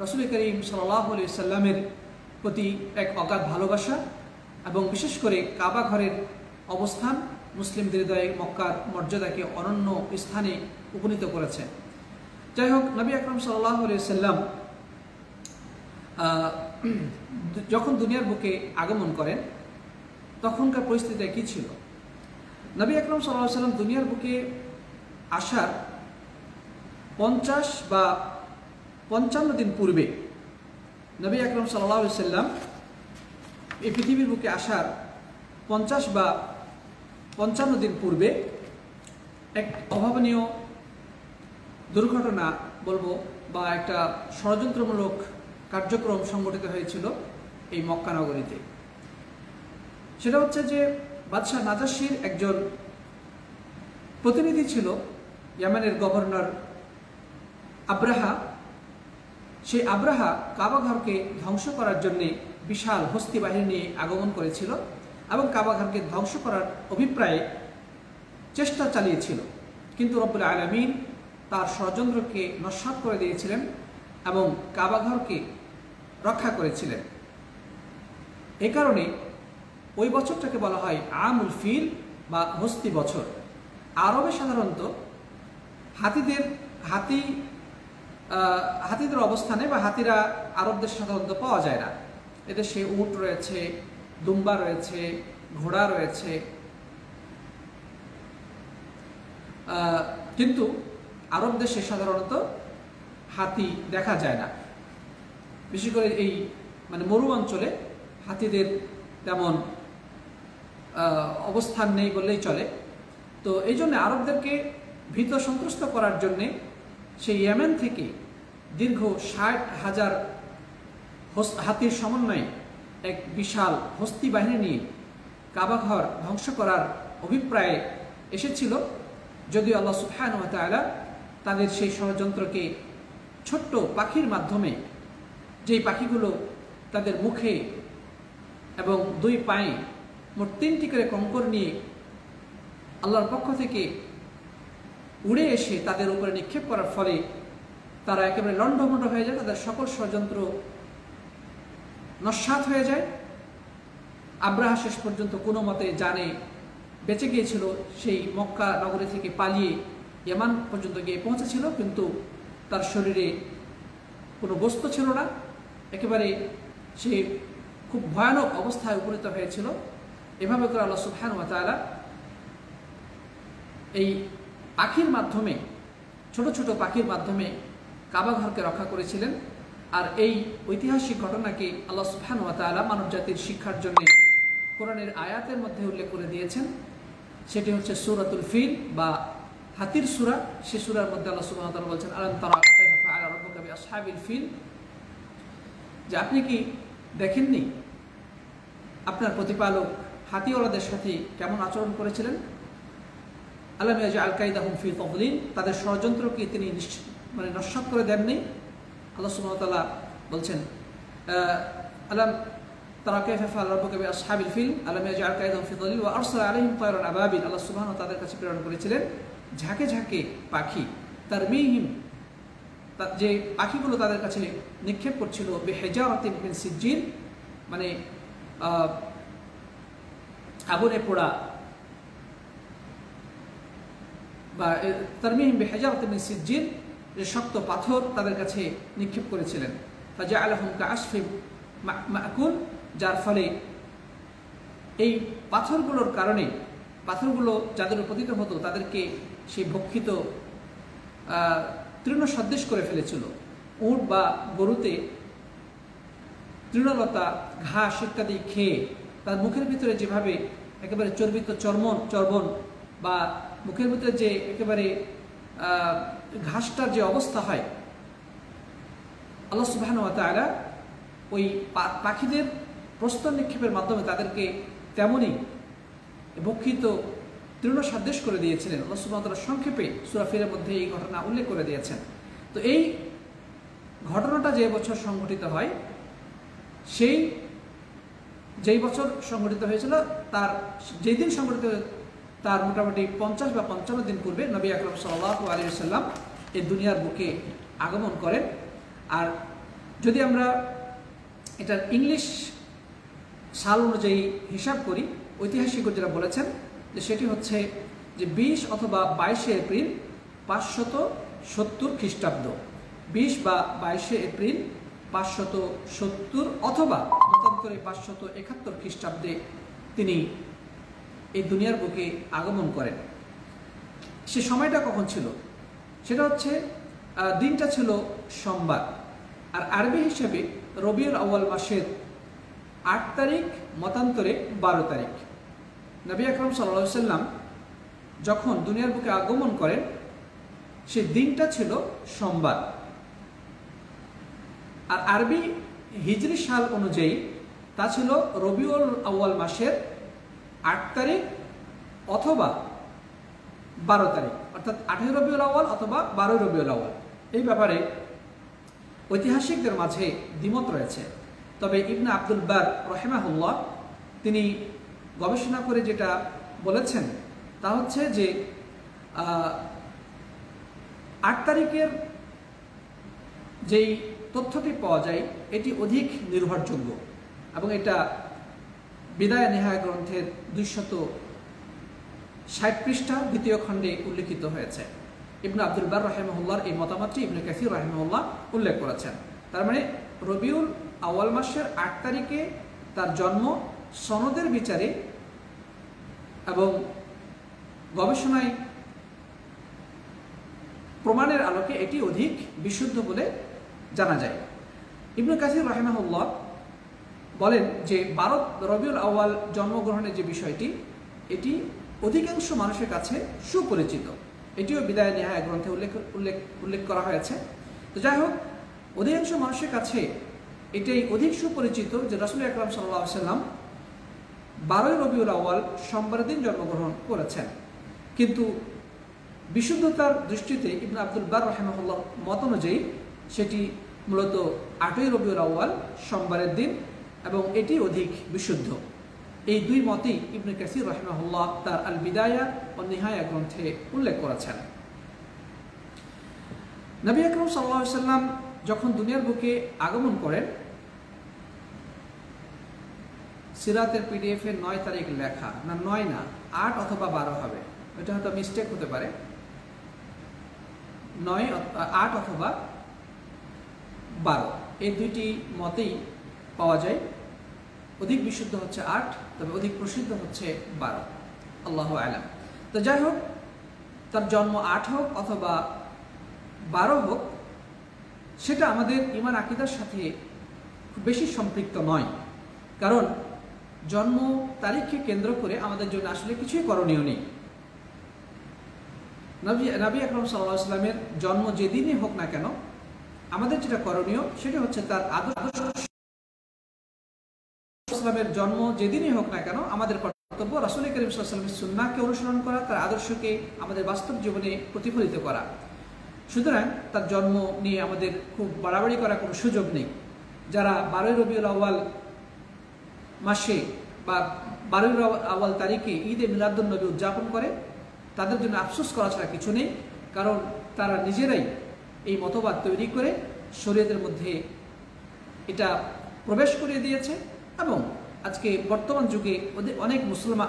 রাসূল করিম সাল্লাল্লাহু আলাইহি ওয়াসাল্লামের প্রতি এক অগাধ ভালোবাসা এবং বিশেষ করে কাবা ঘরের অবস্থান মুসলিমদের হৃদয়ে মক্কার মর্যাদাকে অনন্য স্থানে উপনীত করেছে। যাই হোক, নবী আকরাম সাল্লাল্লাহু আলাইহি ওয়াসাল্লাম যখন দুনিয়ার বুকে আগমন করেন তখনকার পরিস্থিতি কী ছিল? নবী আকরাম সাল্লাল্লাহু আলাইহি ওয়াসাল্লাম দুনিয়ার বুকে আসার 50 বা 55 দিন পূর্বে, নবী আকরাম সাল্লাল্লাহু আলাইহি ওয়াসাল্লাম এই পৃথিবীর বুকে আসার 50 বা 55 দিন পূর্বে এক অভাবনীয় দুর্ঘটনা বলবো বা একটা ষড়যন্ত্রমূলক কার্যক্রম সংগঠিত হয়েছিল এই মক্কা নগরীতে। সেটা হচ্ছে যে বাদশাহ নাজাশির একজন প্রতিনিধি ছিল ইয়েমেনের গভর্নর আব্রাহা। সেই আব্রাহা কাবা ঘরকে ধ্বংস করার জন্যে বিশাল হস্তি বাহিনী নিয়ে আগমন করেছিল এবং কাবা ঘরকে ধ্বংস করার অভিপ্রায়ে চেষ্টা চালিয়েছিল, কিন্তু রব্বুল আলামিন তার ষড়যন্ত্রকে নস্যাৎ করে দিয়েছিলেন এবং কাবা ঘরকে রক্ষা করেছিলেন। এ কারণে ওই বছরটাকে বলা হয় আমুল ফিল বা হস্তি বছর। আরবে সাধারণত হাতিদের অবস্থানে বা হাতিরা আরব দেশে সাধারণত পাওয়া যায় না। এদেশে উট রয়েছে, দুম্বা রয়েছে, ঘোড়া রয়েছে, কিন্তু আরব দেশে সাধারণত হাতি দেখা যায় না। বিশেষ করে এই মরু অঞ্চলে হাতিদের তেমন অবস্থান নেই বললেই চলে। তো এই জন্য আরবদেরকে ভীত সন্ত্রস্ত করার জন্যে সেই ইয়েমেন থেকে দীর্ঘ 60,000 হাতির সমন্বয়ে এক বিশাল হস্তি বাহিনী নিয়ে কাবাঘর ধ্বংস করার অভিপ্রায়ে এসেছিল। যদিও আল্লাহ সুবহানাহু ওয়া তাআলা তাদের সেই ষড়যন্ত্রকে ছোট্ট পাখির মাধ্যমে, যেই পাখিগুলো তাদের মুখে এবং 2 পায়ে মোট 3টি করে কঙ্কর নিয়ে আল্লাহর পক্ষ থেকে উড়ে এসে তাদের উপরে নিক্ষেপ করার ফলে তারা একেবারে লণ্ডভণ্ড হয়ে যায়, তাদের সকল ষড়যন্ত্র নস্যাৎ হয়ে যায়। আব্রাহা শেষ পর্যন্ত কোনো মতে জানে বেঁচে গিয়েছিল, সেই মক্কা নগরী থেকে পালিয়ে ইয়ামান পর্যন্ত গিয়ে পৌঁছেছিল, কিন্তু তার শরীরে কোনো গোস্ত ছিল না, একেবারে সে খুব ভয়ানক অবস্থায় উপনীত হয়েছিল। এভাবে করে আল্লাহ সুবহানাহু ওয়া তাআলা এই পাখির মাধ্যমে, ছোট ছোট পাখির মাধ্যমে কাবা ঘরকে রক্ষা করেছিলেন। আর এই ঐতিহাসিক ঘটনাকে আল্লাহ সুবহানাহু ওয়া তাআলা মানব জাতির শিক্ষার জন্য কোরআনের আয়াতের মধ্যে উল্লেখ করে দিয়েছেন। সেটি হচ্ছে সূরাতুল ফিল বা হাতির সূরা। সেই সূরার মধ্যে আল্লাহ সুবহানাহু ওয়া তাআলা বলছেন, আলাম তারা কাইফা ফাআলা রাব্বুকা বিআসহাবিল ফিল, যে আপনি কি দেখেননি আপনার প্রতিপালক হাতিওয়ালাদের সাথে কেমন আচরণ করেছিলেন। আলাম ইয়াজআল কাইদাহুম ফি তাদলিল, তাদের ষড়যন্ত্রকে তিনি নস্যাৎ করে দেননি। আল্লাহ সুবহানাহু ওয়া তাআলা বলছেন, আলাম তারা কাইফা ফাআলা রাব্বুকা বিআসহাবিল ফিল আলাম ইয়াজআল কাইদাহুম ফি তাদলিল ওয়া আরসালা আলাইহিম তায়রান আবাবিল। আল্লাহ সুবহানাহু ওয়া তাআলা তাদের কাছে প্রেরণ করেছিলেন ঝাঁকে ঝাঁকে পাখি, তারমিহিম, যে পাখিগুলো তাদের কাছে নিক্ষেপ করছিল বিহিজারাতিন মিন সিজ্জিল, মানে আগুনে পোড়া, বা তারমিহিম বিহিজারাতিন মিন সিজ্জিল, যে শক্ত পাথর তাদের কাছে নিক্ষেপ করেছিলেন। ফাজআলাহুম কাআসফিন মাকুল, যার ফলে এই পাথরগুলোর কারণে, পাথরগুলো যাদের পতিত হতো তাদেরকে সেই ভক্ষিত তৃণ সদৃশ করে ফেলেছিল। উট বা গরুতে তৃণলতা, ঘাস ইত্যাদি খেয়ে তার মুখের ভিতরে যেভাবে একেবারে চর্বিত চর্বণ বা মুখের ভিতরে যে একেবারে ঘাসটার যে অবস্থা হয়, আল্লাহ সুবহানাহু ওয়া তাআলা ওই পাখিদের প্রস্তর নিক্ষেপের মাধ্যমে তাদেরকে তেমনই ভক্ষিত তৃণ সাদৃশ করে দিয়েছিলেন। আল্লাহ সুবহানাহু ওয়া তাআলা সংক্ষেপে সূরা ফিলের মধ্যে এই ঘটনা উল্লেখ করে দিয়েছেন। তো এই ঘটনাটা যে বছর সংঘটিত হয়, যেই বছর সংঘটিত হয়েছিল তার যেই দিন সংঘটিত তার মোটামুটি 50 বা 55 দিন পূর্বে নবী আকরাম সাল্লাল্লাহু আলাইহি ওয়াসাল্লাম এই দুনিয়ার বুকে আগমন করেন। আর যদি আমরা এটার ইংলিশ সাল অনুযায়ী হিসাব করি, ঐতিহাসিকরা বলেছেন যে সেটি হচ্ছে যে 20 অথবা 22 এপ্রিল 570 খ্রিস্টাব্দ, 20 বা 22 এপ্রিল 570 অথবা মতান্তরে 571 খ্রিস্টাব্দে তিনি এই দুনিয়ার বুকে আগমন করেন। সে সময়টা কখন ছিল? সেটা হচ্ছে দিনটা ছিল সোমবার, আর আরবি হিসেবে রবিউল আউয়াল মাসের 8 তারিখ, মতান্তরে 12 তারিখ। নবী আকরাম সাল্লাল্লাহু আলাইহি সাল্লাম যখন দুনিয়ার বুকে আগমন করেন সে দিনটা ছিল সোমবার, আর আরবি হিজরি সাল অনুযায়ী তা ছিল রবিউল আউয়াল মাসের 8 তারিখ অথবা 12 তারিখ, অর্থাৎ 8 রবিউল আউয়াল অথবা 12 রবিউল আউয়াল। এই ব্যাপারে ঐতিহাসিকদের মাঝে দ্বিমত রয়েছে। তবে ইবনে আব্দুল বার রাহিমাহুল্লাহ তিনি গবেষণা করে যেটা বলেছেন তা হচ্ছে যে 8 তারিখের যেই তথ্যটি পাওয়া যায় এটি অধিক নির্ভরযোগ্য এবং এটা বিদায় নেহায় গ্রন্থের 260 পৃষ্ঠা 2য় খণ্ডে উল্লেখিত হয়েছে। ইবনে আব্দুল বার রাহিমাহুল্লাহর এই মতামতটি ইবনে কাসির রাহিমাহুল্লাহ উল্লেখ করেছেন। তার মানে রবিউল আউয়াল মাসের 8 তারিখে তার জন্ম সনদের বিচারে এবং গবেষণায় প্রমাণের আলোকে এটি অধিক বিশুদ্ধ বলে জানা যায়। ইবনে কাসির রাহিমাহুল্লাহ বলেন যে রবিউল আউয়াল জন্মগ্রহণের যে বিষয়টি এটি অধিকাংশ মানুষের কাছে সুপরিচিত, এটিও বিদায় নেহায় গ্রন্থে উল্লেখ করা হয়েছে। তো যাই হোক, অধিকাংশ মানুষের কাছে এটাই অধিক সুপরিচিত যে রাসূল আকরাম সাল্লাল্লাহু আলাইহি সাল্লাম 12 রবিউল আউয়াল সোমবারের দিন জন্মগ্রহণ করেছেন। কিন্তু বিশুদ্ধতার দৃষ্টিতে ইবনে আব্দুল বার রাহিমাহুল্লাহ মত অনুযায়ী সেটি মূলত 8 রবিউল আউয়াল সোমবারের দিন এবং এটি অধিক বিশুদ্ধ। এই দুই মতই ইবনে কাসির রাহিমাহুল্লাহ তার আল বিদায়া ও নিহায়া গ্রন্থে উল্লেখ করেছেন। নবী আকরাম সাল্লাল্লাহু আলাইহি সাল্লাম যখন দুনিয়ার বুকে আগমন করেন, সিরাতের পিডিএফ এর 9 তারিখ লেখা, না 9 না 8 অথবা 12 হবে, এটা হয়তো মিস্টেক হতে পারে। 8 অথবা 12 এই দুইটি মতেই পাওয়া যায়। অধিক বিশুদ্ধ হচ্ছে 8, তবে অধিক প্রসিদ্ধ হচ্ছে 12, আল্লাহু আ'লাম। তো যাই হোক, তার জন্ম 8 হোক অথবা 12 হোক, সেটা আমাদের ঈমান আকীদার সাথে খুব বেশি সম্পৃক্ত নয়, কারণ জন্ম তারিখকে কেন্দ্র করে আমাদের জন্য আসলে কিছুই করণীয় নেই। নবী আকরাম সাল্লাল্লাহু আলাইহি ওয়াসাল্লামের জন্ম যেদিনই হোক না কেন, আমাদের যেটা করণীয় সেটা হচ্ছে তার আদর্শ। ইসলামের জন্ম যেদিনই হোক না কেন আমাদের কর্তব্য রাসূল করিম সাল্লাল্লাহু আলাইহি ওয়াসাল্লামের সুন্নাহকে অনুসরণ করা, তার আদর্শকে আমাদের বাস্তব জীবনে প্রতিফলিত করা। সুতরাং তার জন্ম নিয়ে আমাদের খুব বাড়াবাড়ি করার কোনো সুযোগ নেই। যারা 12 রবিউল আউয়াল মাসে বা 12 আউয়াল তারিখে ঈদে মিলাদুন নবী উদযাপন করে, তাদের জন্য আফসোস করা ছাড়া কিছু নেই, কারণ তারা নিজেরাই এই মতবাদ তৈরি করে শরীয়তের মধ্যে এটা প্রবেশ করিয়ে দিয়েছে। এবং আজকে বর্তমান যুগে অনেক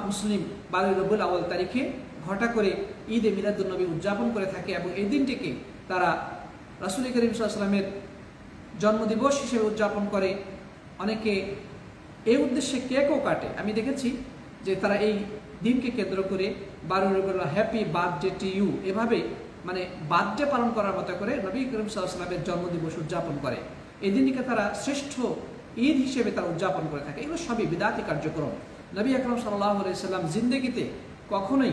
মুসলিম 12 রবিউল আউয়াল তারিখে ঘটা করে ঈদে মিলাদুন নবী উদযাপন করে থাকে এবং এই দিনটিকে তারা রাসূল করিম সাল্লাল্লাহু আলাইহি ওয়াসাল্লামের জন্মদিবস হিসেবে উদযাপন করে। অনেকে এই উদ্দেশ্যে কেকও কাটে। আমি দেখেছি যে তারা এই দিনকে কেন্দ্র করে 12 Rabiul happy birthday to you, এভাবে মানে বার্থডে পালন করার মতো করে নবী করিম সাল্লাল্লাহু আলাইহি ওয়াসাল্লামের জন্মদিবস উদযাপন করে। এই দিনটিকে তারা শ্রেষ্ঠ ঈদ হিসেবে তারা উদযাপন করে থাকে। এগুলো সবই বিদআতি কার্যক্রম। নবী আকরাম সাল্লাল্লাহু আলাইহি ওয়াসাল্লাম জিন্দেগিতে কখনোই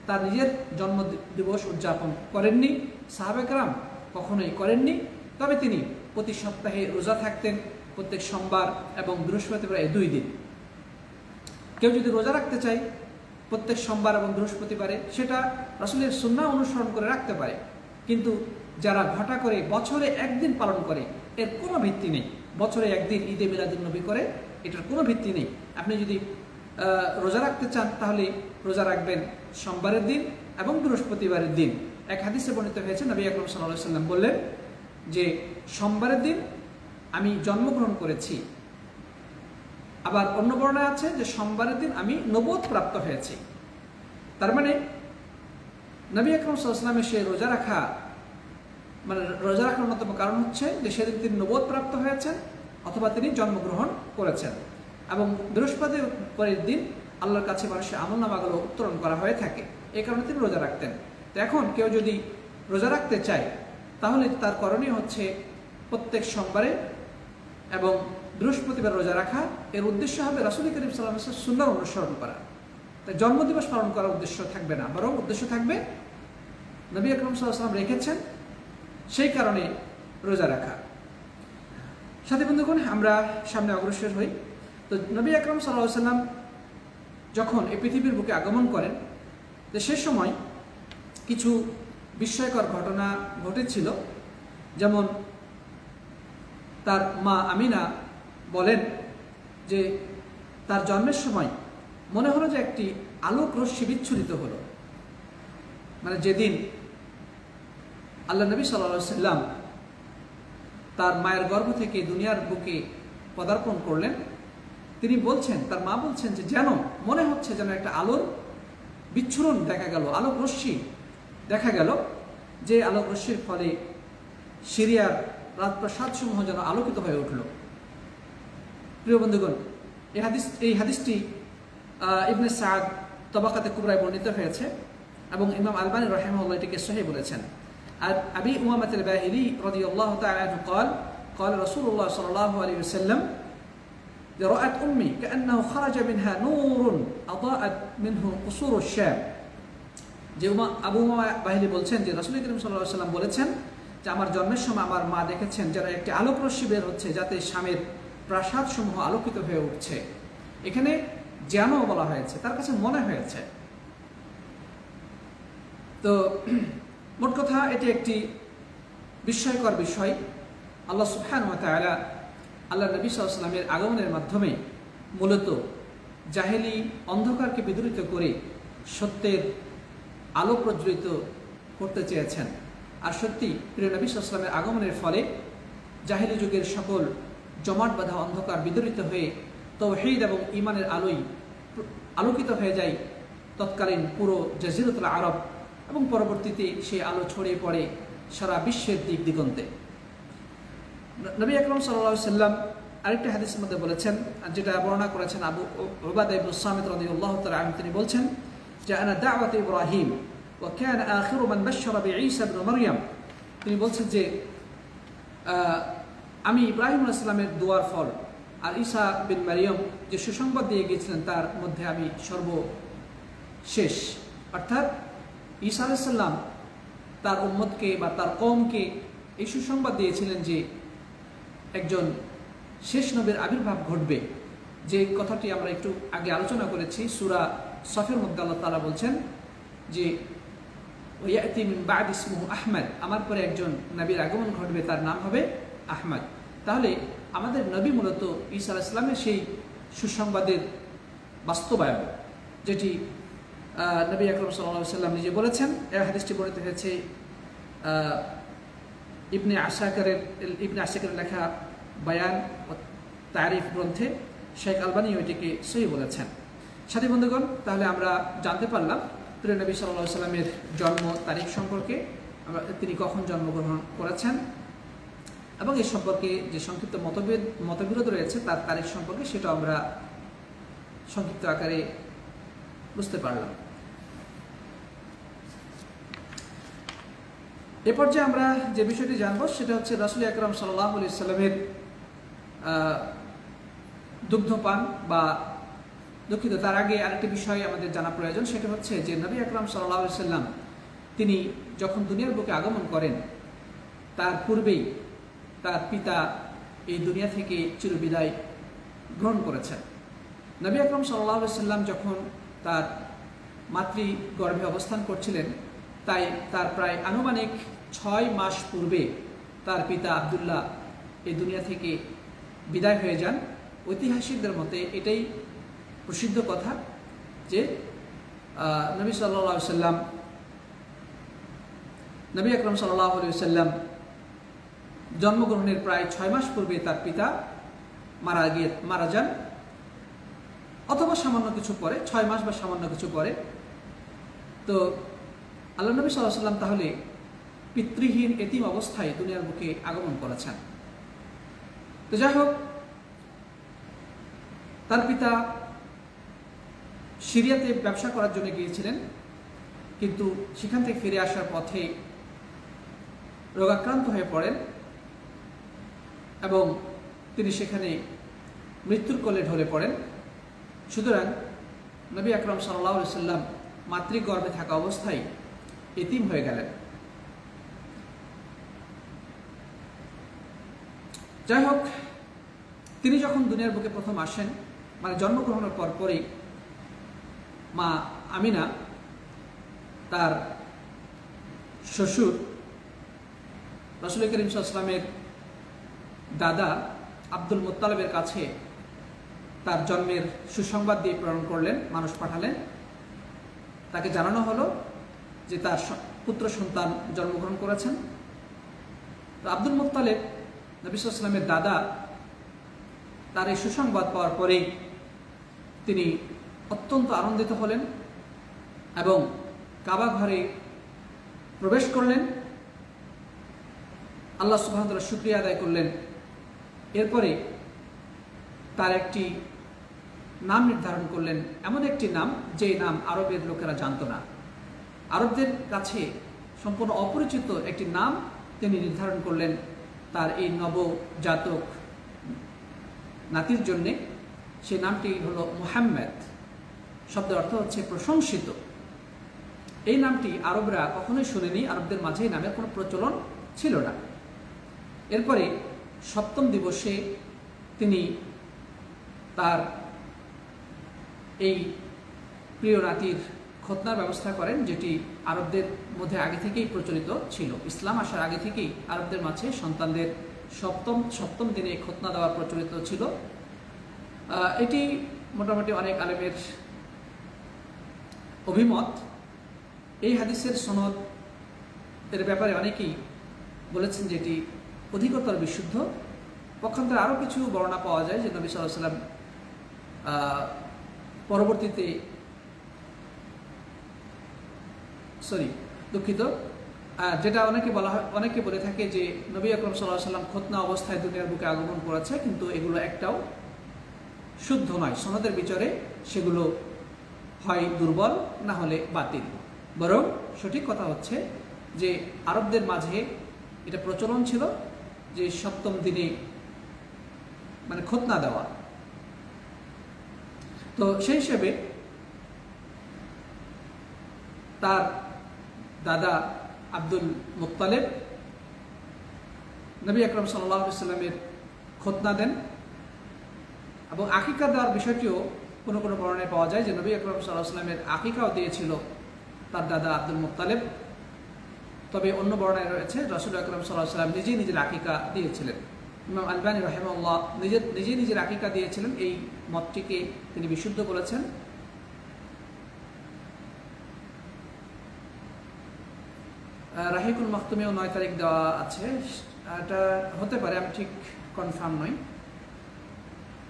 তার নিজের জন্মদিবস উদযাপন করেননি, সাহাবা কেরাম কখনোই করেননি। তবে তিনি প্রতি সপ্তাহে রোজা থাকতেন, প্রত্যেক সোমবার এবং বৃহস্পতিবার, এই 2 দিন। কেউ যদি রোজা রাখতে চায় প্রত্যেক সোমবার এবং বৃহস্পতিবারে, সেটা রাসূলের সুন্নাহ অনুসরণ করে রাখতে পারে। কিন্তু যারা ঘটা করে বছরে একদিন পালন করে, এর কোনো ভিত্তি নেই। বছরে একদিন ঈদে মিলাদুন নবী করে, এটার কোনো ভিত্তি নেই। আপনি যদি রোজা রাখতে চান তাহলে রোজা রাখবেন সোমবারের দিন এবং বৃহস্পতিবারের দিন। এক হাদিসে বর্ণিত হয়েছে, নবী আকরাম সাল্লাল্লাহু আলাইহি ওয়াসাল্লাম বললেন যে সোমবারের দিন আমি জন্মগ্রহণ করেছি। আবার অন্য বর্ণনা আছে যে সোমবারের দিন আমি নবুয়ত প্রাপ্ত হয়েছি। তার মানে নবী আকরাম সাল্লাল্লাহু আলাইহি ওয়াসাল্লামের সেই রোজা রাখা মানে রোজা রাখার অন্যতম কারণ হচ্ছে যে সেদিন তিনি নবুয়ত প্রাপ্ত হয়েছেন অথবা তিনি জন্মগ্রহণ করেছেন, এবং বৃহস্পতির পরের দিন আল্লাহর কাছে মানুষের আমলনামাগুলো উত্তোলন করা হয়ে থাকে, এই কারণে তিনি রোজা রাখতেন। তো এখন কেউ যদি রোজা রাখতে চায় তাহলে তার করণীয় হচ্ছে প্রত্যেক সোমবারে এবং বৃহস্পতিবার রোজা রাখা। এর উদ্দেশ্য হবে রাসূল করিম সাল্লাল্লাহু আলাইহি ওয়াসাল্লামের সুন্নাহ অনুসরণ করা। তাই জন্মদিবস পালন করার উদ্দেশ্য থাকবে না, বরং উদ্দেশ্য থাকবে নবী আকরাম সাল্লাল্লাহু আলাইহি ওয়াসাল্লাম রেখেছেন সেই কারণে রোজা রাখা। সাথী বন্ধুগণ, আমরা সামনে অগ্রসর হই। তো নবী আকরাম সাল্লাল্লাহু আলাইহি ওয়াসাল্লাম যখন এই পৃথিবীর বুকে আগমন করেন, তো সে সময় কিছু বিস্ময়কর ঘটনা ঘটেছিল। যেমন তার মা আমিনা বলেন যে তার জন্মের সময় মনে হলো যে একটি আলোক রশ্মি বিচ্ছুরিত হলো। মানে যেদিন আল্লাহ নবী সাল্লাল্লাহু আলাইহি ওয়াসাল্লাম তার মায়ের গর্ভ থেকে দুনিয়ার বুকে পদার্পণ করলেন, তিনি বলছেন, তার মা বলছেন যে যেন মনে হচ্ছে যেন একটা আলোর বিচ্ছুরণ দেখা গেল, আলোক রশ্মি দেখা গেল, যে আলোক রশ্মির ফলে সিরিয়ার রাজপ্রাসাদসমূহ যেন আলোকিত হয়ে উঠল। প্রিয় বন্ধুগণ, এই হাদিসটি ইবনে সাদ তবাকাতে কুবরায় বর্ণিত হয়েছে এবং ইমাম আলবানী রাহিমাহুল্লাহ এটিকে সহিহ বলেছেন। আর আবি উমামাহ আল-বাহিলি রাদিয়াল্লাহু তাআলা আনহু قال قال رسول الله صلى الله عليه وسلم رأت أمي كأنه خرج منها نور أضاءت منه قصور الشام। যে আবু উমামা বাহিলি বলছেন যে রাসূল করিম সাল্লাল্লাহু আলাইহি ওয়াসাল্লাম বলেছেন যে আমার জন্মের সময় আমার মা দেখেছেন যেন একটি আলোক রশ্মি বের হচ্ছে যাতে শামের প্রাসাদসমূহ আলোকিত হয়ে উঠছে। এখানে যেন বলা হয়েছে, তার কাছে মনে হয়েছে। তো মোট কথা এটি একটি বিস্ময়কর বিষয়। আল্লাহ সুবহানাহু ওয়া তাআলা আল্লাহ নবী সাল্লাল্লাহু আলাইহি ওয়াসাল্লামের আগমনের মাধ্যমে মূলত জাহেলি অন্ধকারকে বিদূরিত করে সত্যের আলো প্রজ্বলিত করতে চেয়েছেন। আর সত্যি প্রিয় নবী সাল্লাল্লাহু আলাইহি ওয়াসাল্লামের আগমনের ফলে জাহেলি যুগের সকল জমাট বাঁধা অন্ধকার বিদূরিত হয়ে তাওহীদ এবং ঈমানের আলোয় আলোকিত হয়ে যায় তৎকালীন পুরো জাজিরাতুল আরব, এবং পরবর্তীতে সেই আলো ছড়িয়ে পড়ে সারা বিশ্বের দিক দিগন্তে। নবী আকরাম সাল্লাল্লাহু আলাইহি ওয়াসাল্লাম আরেকটি হাদিসের মধ্যে বলেছেন, যেটা বর্ণনা করেছেন আবু উবাদা ইবনে সামিত রাদিয়াল্লাহু তাআলা আনহু, তিনি বলছেন যে আনা দাওয়াত ইব্রাহিম ওয়া কানা আখিরু মান বাশশারা বিঈসা ইবনে মারইয়াম। তিনি বলছেন যে আমি ইব্রাহিম আলাইহিস সালামের দোয়ার ফল আর ঈসা বিন মারইয়াম যে সুসংবাদ দিয়ে গিয়েছিলেন তার মধ্যে আমি সর্বশেষ। অর্থাৎ ঈসা আলাইহিস সালাম তার উম্মতকে বা তার কওমকে এই সুসংবাদ দিয়েছিলেন যে একজন শেষ নবীর আবির্ভাব ঘটবে, যে কথাটি আমরা একটু আগে আলোচনা করেছি। সূরা সফের মধ্যে আল্লাহ তাআলা বলছেন যে ওয়ায়াতি মিন বা'দি ইসমুহু আহমদ, আমার পরে একজন নবীর আগমন ঘটবে, তার নাম হবে আহমদ। তাহলে আমাদের নবী মূলত ঈসা আলাইহিস সালামের সেই সুসংবাদের বাস্তবায়ন, যেটি নবী আকরাম সাল্লাল্লাহু আলাইহি ওয়াসাল্লাম নিজে বলেছেন। এই হাদিসটি বর্ণিত হয়েছে ইবনে আসাকিরের লেখা বায়ান ও তারিফ গ্রন্থে। শেখ আলবানী এটিকে সহিহ বলেছেন। সাথী বন্ধুগণ, তাহলে আমরা জানতে পারলাম প্রিয় নবী সাল্লাল্লাহু আলাইহি ওয়াসাল্লামের জন্ম তারিখ সম্পর্কে, তিনি কখন জন্মগ্রহণ করেছেন, এবং এই সম্পর্কে যে সংক্ষিপ্ত মতবিরোধ রয়েছে তার তারিখ সম্পর্কে, সেটা আমরা সংক্ষিপ্ত আকারে বুঝতে পারলাম। এ পর্যায়ে আমরা যে বিষয়টি জানবো সেটা হচ্ছে রাসূল আকরাম সাল্লাল্লাহু আলাইহি ওয়াসাল্লামের দুগ্ধপান, বা দুঃখিত, তার আগে আরেকটি বিষয় আমাদের জানা প্রয়োজন। সেটা হচ্ছে যে নবী আকরাম সাল্লাল্লাহু আলাইহি ওয়াসাল্লাম তিনি যখন দুনিয়ার বুকে আগমন করেন তার পূর্বেই তার পিতা এই দুনিয়া থেকে চিরবিদায় গ্রহণ করেছেন। নবী আকরাম সাল্লাল্লাহু আলাইহি ওয়াসাল্লাম যখন তার মাতৃগর্ভে অবস্থান করছিলেন, তাই তার প্রায় আনুমানিক 6 মাস পূর্বে তার পিতা আব্দুল্লাহ এই দুনিয়া থেকে বিদায় হয়ে যান। ঐতিহাসিকদের মতে এটাই প্রসিদ্ধ কথা যে নবী সাল্লাল্লাহু আলাইহি ওয়াসাল্লাম, নবী আকরাম সাল্লাল্লাহু আলাইহি ওয়াসাল্লাম জন্মগ্রহণের প্রায় 6 মাস পূর্বে তার পিতা মারা যান, অথবা সামান্য কিছু পরে, 6 মাস বা সামান্য কিছু পরে। তো আল্লাহ নবী সাল্লাল্লাহু আলাইহি ওয়াসাল্লাম তাহলে পিতৃহীন এতিম অবস্থায় দুনিয়ার বুকে আগমন করেছেন। তো যাই হোক, তার পিতা সিরিয়াতে ব্যবসা করার জন্য গিয়েছিলেন, কিন্তু সেখান থেকে ফিরে আসার পথে রোগাক্রান্ত হয়ে পড়েন এবং তিনি সেখানে মৃত্যুর কোলে ঢলে পড়েন। সুতরাং নবী আকরাম সাল্লাল্লাহু আলাইহি সাল্লাম মাতৃগর্ভে থাকা অবস্থায় এতিম হয়ে গেলেন। যাই হোক, তিনি যখন দুনিয়ার বুকে প্রথম আসেন, মানে জন্মগ্রহণের পরপরই মা আমিনা তার শ্বশুর রাসূল করিম সাল্লাল্লাহু আলাইহি ওয়াসাল্লামের দাদা আব্দুল মুত্তালিবের কাছে তার জন্মের সুসংবাদ দিয়ে প্রেরণ করলেন, মানুষ পাঠালেন। তাকে জানানো হলো যে তার পুত্র সন্তান জন্মগ্রহণ করেছেন। তো আব্দুল মুত্তালিব নবী সাল্লাল্লাহু আলাইহি ওয়াসাল্লামের দাদা, তার এই সুসংবাদ পাওয়ার পরেই তিনি অত্যন্ত আনন্দিত হলেন এবং কাবা ঘরে প্রবেশ করলেন, আল্লাহ সুবহানাহু ওয়া তাআলার শুকরিয়া আদায় করলেন। এরপরে তার একটি নাম নির্ধারণ করলেন, এমন একটি নাম যে নাম আরবের লোকেরা জানত না। আরবদের কাছে সম্পূর্ণ অপরিচিত একটি নাম তিনি নির্ধারণ করলেন তার এই নবজাতক নাতির জন্যে। সেই নামটি হলো মুহাম্মদ। শব্দের অর্থ হচ্ছে প্রশংসিত। এই নামটি আরবরা কখনোই শুনেনি, আরবদের মাঝে এই নামের কোনো প্রচলন ছিল না। এরপরে সপ্তম দিবসে তিনি তার এই প্রিয় নাতির খতনার ব্যবস্থা করেন, যেটি আরবদের মধ্যে আগে থেকেই প্রচলিত ছিল। ইসলাম আসার আগে থেকেই আরবদের মাঝে সন্তানদের সপ্তম দিনে খতনা দেওয়া প্রচলিত ছিল। এটি মোটামুটি অনেক আলেমের অভিমত। এই হাদিসের সনদ এর ব্যাপারে অনেকেই বলেছেন যে এটি অধিকতর বিশুদ্ধ। পক্ষান্তরে আরও কিছু বর্ণনা পাওয়া যায় যে নবী সাল্লাল্লাহু আলাইহি ওয়াসাল্লাম পরবর্তীতে যেটা অনেকে বলে থাকে যে নবী আকরাম সাল্লাল্লাহু আলাইহি ওয়াসাল্লাম খতনা অবস্থায় দুনিয়ার বুকে আগমন করেছে, কিন্তু এগুলো একটাও শুদ্ধ নয়। সনদের বিচারে সেগুলো হয় দুর্বল, না হলে বাতিল। বরং সঠিক কথা হচ্ছে যে আরবদের মাঝে এটা প্রচলন ছিল যে সপ্তম দিনে মানে খতনা দেওয়া। তো সেই হিসেবে তার দাদা আব্দুল মুত্তালিব নবী আকরাম সাল্লাল্লাহু আলাইহি ওয়াসাল্লামের খতনা দেন এবং আকিকা দেওয়ার বিষয়টিও কোনো কোনো বর্ণনায় পাওয়া যায় যে নবী আকরাম সাল্লাল্লাহু আলাইহি ওয়াসাল্লামের আকিকাও দিয়েছিল তার দাদা আব্দুল মুত্তালিব। তবে অন্য বর্ণনায় রয়েছে রাসূল আকরাম সাল্লাল্লাহু আলাইহি ওয়াসাল্লাম নিজেই নিজের আকিকা দিয়েছিলেন। ইমাম আলবানী রাহিমাহুল্লাহ নিজেই নিজের আকিকা দিয়েছিলেন, এই মতটিকে তিনি বিশুদ্ধ বলেছেন। রাহিকুল মাখতুমেও 9 তারিখ দেওয়া আছে, এটা হতে পারে, আমি ঠিক কনফার্ম নই।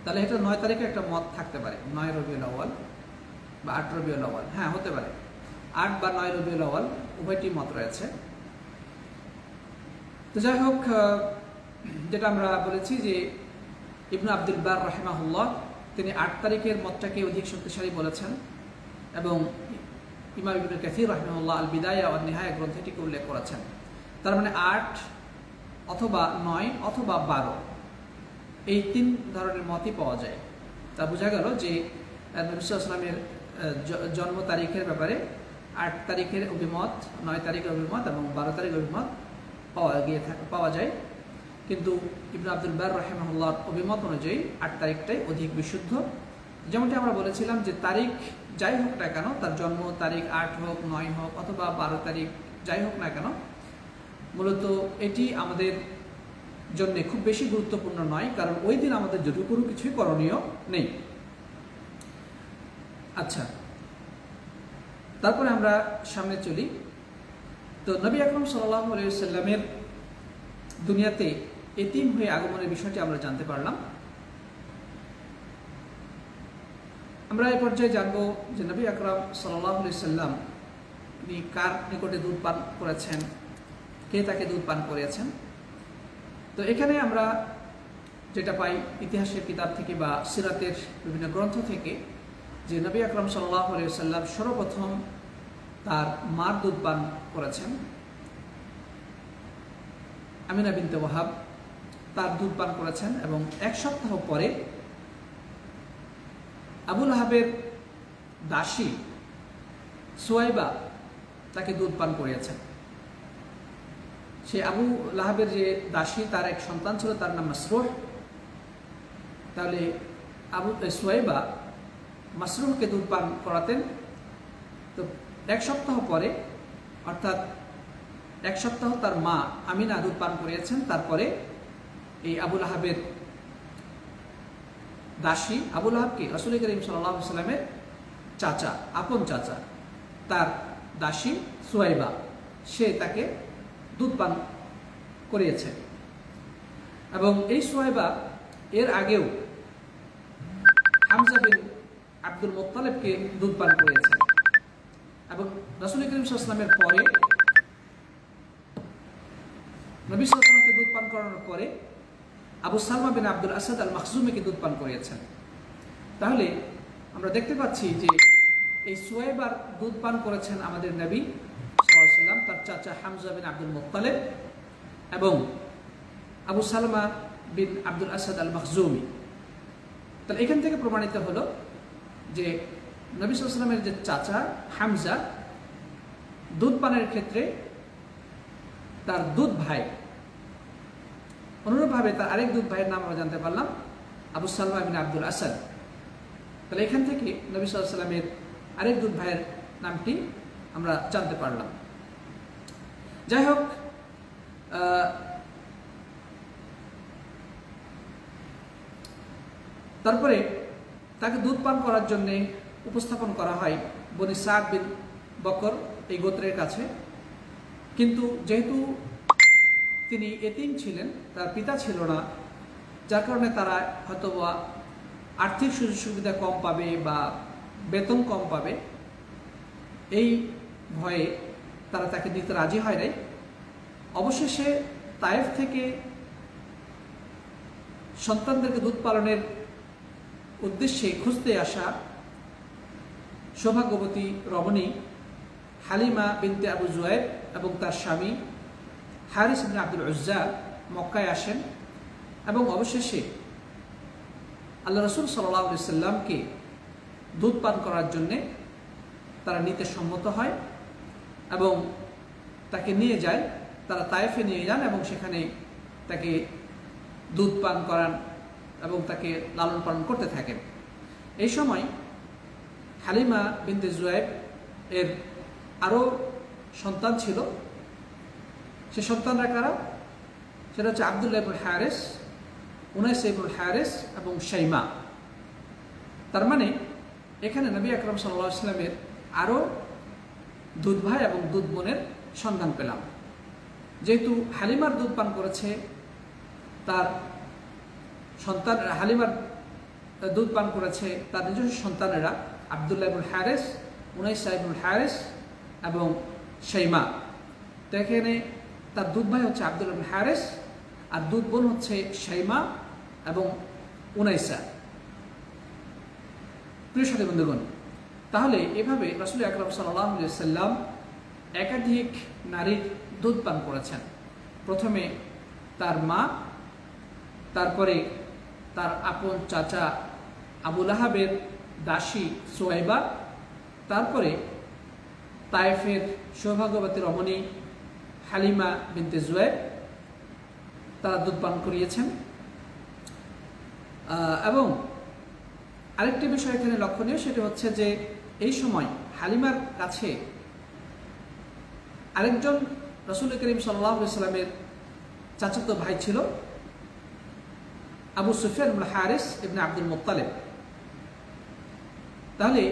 তাহলে এটা 9 তারিখে একটা মত থাকতে পারে, 9 রবিউল আউয়াল বা 8 রবিউল আউয়াল। হ্যাঁ, হতে পারে 8 বা 9 রবিউল আউয়াল, উভয়টি মত রয়েছে। তো যাই হোক, যেটা আমরা বলেছি যে ইবনে আব্দুল বার রাহিমাহুল্লাহ তিনি 8 তারিখের মতটাকে অধিক শক্তিশালী বলেছেন এবং ইমাম ইবনে কাসির রাহিমাহুল্লাহ আল বিদায়া ওয়ান নিহায়া গ্রন্থটিকে উল্লেখ করেছেন। তার মানে 8 অথবা 9 অথবা 12, এই 3 ধরনের মতই পাওয়া যায়। তা বোঝা গেল যে নবী সাল্লাল্লাহু আলাইহি ওয়াসাল্লামের জন্ম তারিখের ব্যাপারে 8 তারিখের অভিমত, 9 তারিখের অভিমত এবং 12 তারিখের অভিমত পাওয়া যায়। কিন্তু ইবনে আব্দুল বার রাহিমাহুল্লাহর অভিমত অনুযায়ী 8 তারিখটাই অধিক বিশুদ্ধ। যেমনটি আমরা বলেছিলাম যে তারিখ যাই হোক না কেন, তার জন্ম তারিখ 8 হোক, 9 হোক অথবা 12 তারিখ যাই হোক না কেন, মূলত এটি আমাদের জন্য খুব বেশি গুরুত্বপূর্ণ নয়, কারণ ওই দিন আমাদের যদি কোনো কিছুই করণীয় নেই। আচ্ছা, তারপরে আমরা সামনে চলি। তো নবী আকরাম সাল্লাল্লাহু আলাইহি ওয়াসাল্লামের দুনিয়াতে এতিম হয়ে আগমনের বিষয়টি আমরা জানতে পারলাম। আমরা এই পর্যায়ে জানবো যে নবী আকরাম সাল্লাল্লাহু আলাইহি ওয়াসাল্লাম তিনি কার নিকটে দুধ পান করেছেন কে তাকে দুধ পান করিয়েছেন। তো এখানে আমরা যেটা পাই ইতিহাসের কিতাব থেকে বা সিরাতের বিভিন্ন গ্রন্থ থেকে, যে নবী আকরাম সাল্লাল্লাহু আলাইহি ওয়াসাল্লাম সর্বপ্রথম তার মার দুধ পান করেছেন। আমিনা বিনতে ওয়াহাব তার দুধ পান করেছেন, এবং এক সপ্তাহ পরে আবু লাহাবের দাসী সুয়াইবা তাকে দুধ পান করিয়েছেন। সে আবু লাহাবের যে দাসী, তার এক সন্তান ছিল, তার নাম মাসরুহ। তাহলে সুয়াইবা মাসরুহকে দুধ পান করাতেন। তো এক সপ্তাহ পরে, অর্থাৎ এক সপ্তাহ তার মা আমিনা দুধ পান করিয়েছেন। তারপরে এই আবু লাহাবের দাসী, আবু লাহাবকে রাসূল করিম সাল্লাল্লাহু আলাইহি ওয়াসাল্লামের চাচা, আপন চাচা, তার দাসী সুয়াইবা, সে তাকে দুধ পান করিয়েছে। এবং এই সুয়াইবা এর আগেও হামজা বিন আব্দুল মুত্তালিবকে দুধ পান করিয়েছে। এবং রাসূল করিম সাল্লাল্লাহু আলাইহি ওয়াসাল্লামের পরে, নবী সাল্লাল্লাহু আলাইহি ওয়াসাল্লামকে দুধ পান করানোর পরে আবু সালমা বিন আব্দুল আসাদ আল মাখজুমিকে দুধ পান করিয়েছেন। তাহলে আমরা দেখতে পাচ্ছি যে এই সুয়াইবার দুধ পান করেছেন আমাদের নবী সাল্লাল্লাহু আলাইহি ওয়াসাল্লাম, তার চাচা হামজা বিন আব্দুল মুত্তালিব এবং আবু সালমা বিন আব্দুল আসাদ আল মাখজুমি। তাহলে এখান থেকে প্রমাণিত হলো যে নবী সাল্লাল্লাহু আলাইহি ওয়াসাল্লামের যে চাচা হামজা, দুধ পানের ক্ষেত্রে তার দুধ ভাই, অনুরূপভাবে তার আরেক দুধ ভাইয়ের নাম আমরা জানতে পারলাম, আবু সালমা বিন আব্দুল আসাদ। তাহলে এখান থেকে নবী সাল্লাল্লাহু আলাইহি ওয়াসাল্লামের আরেক দুধ ভাইয়ের নামটি আমরা জানতে পারলাম। যাই হোক, তারপরে তাকে দুধ পান করার জন্যে উপস্থাপন করা হয় বনি সাদ বিন বকর এই গোত্রের কাছে। কিন্তু যেহেতু তিনি এতিম ছিলেন, তার পিতা ছিল না, যার কারণে তারা হয়তো আর্থিক সুযোগ সুবিধা কম পাবে বা বেতন কম পাবে, এই ভয়ে তারা তাকে দিতে রাজি হয় নাই। অবশেষে তায়েফ থেকে সন্তানদেরকে দুধ পালনের উদ্দেশ্যে খুঁজতে আসা সৌভাগ্যবতী রমণী হালিমা বিনতে আবু জুয়াইব এবং তার স্বামী হারিস ইবনে আব্দুল উজ্জা মক্কায় আসেন, এবং অবশেষে আল্লাহ রাসূল সাল্লাল্লাহু আলাইহি ওয়াসাল্লামকে দুধ পান করার জন্যে তারা নিতে সম্মত হয় এবং তাকে নিয়ে যায়। তারা তায়েফে নিয়ে যান এবং সেখানে তাকে দুধ পান করান এবং তাকে লালন পালন করতে থাকেন। এই সময় হালিমা বিনতে জুয়াইব এর আরও সন্তান ছিল। সে সন্তানরা কারা? সেটা হচ্ছে আব্দুল্লাহ ইবনুল হারিস, উনাইস ইবনুল হারিস এবং শাইমা। তার মানে এখানে নবী আকরাম সাল্লাল্লাহু আলাইহি ওয়াসাল্লামের আরও দুধ ভাই এবং দুধ বোনের সন্ধান পেলাম। যেহেতু হালিমার দুধ পান করেছে তার সন্তান, হালিমার দুধ পান করেছে তার নিজস্ব সন্তানেরা আব্দুল্লাহ ইবনুল হারিস, উনাইস ইবনুল হারিস এবং শাইমা। তো এখানে তার দুধ ভাই হচ্ছে আব্দুল্লাহ ইবনুল হারিস আর দুধ বোন হচ্ছে শাইমা এবং উনাইসা। প্রিয় সাথী বন্ধুগণ, তাহলে এভাবে রাসূল আকরাম সাল্লাল্লাহু আলাইহি ওয়াসাল্লাম একাধিক নারীর দুধ পান করেছেন। প্রথমে তার মা, তারপরে তার আপন চাচা আবু লাহাবের দাসী সুয়াইবা, তারপরে তায়েফের সৌভাগ্যবতী রমণী হালিমা বিনতে জুয়াইব, তারা দুধ পান করিয়েছেন। এবং আরেকটি বিষয় এখানে লক্ষণীয়, সেটা হচ্ছে যে এই সময় হালিমার কাছে আরেকজন রাসূল করিম সাল্লাল্লাহু আলাইহি ওয়াসাল্লামের চাচাতো ভাই ছিল, আবু সুফিয়ান ইবনে হারিস ইবনে আব্দুল মুত্তালিব। তাহলে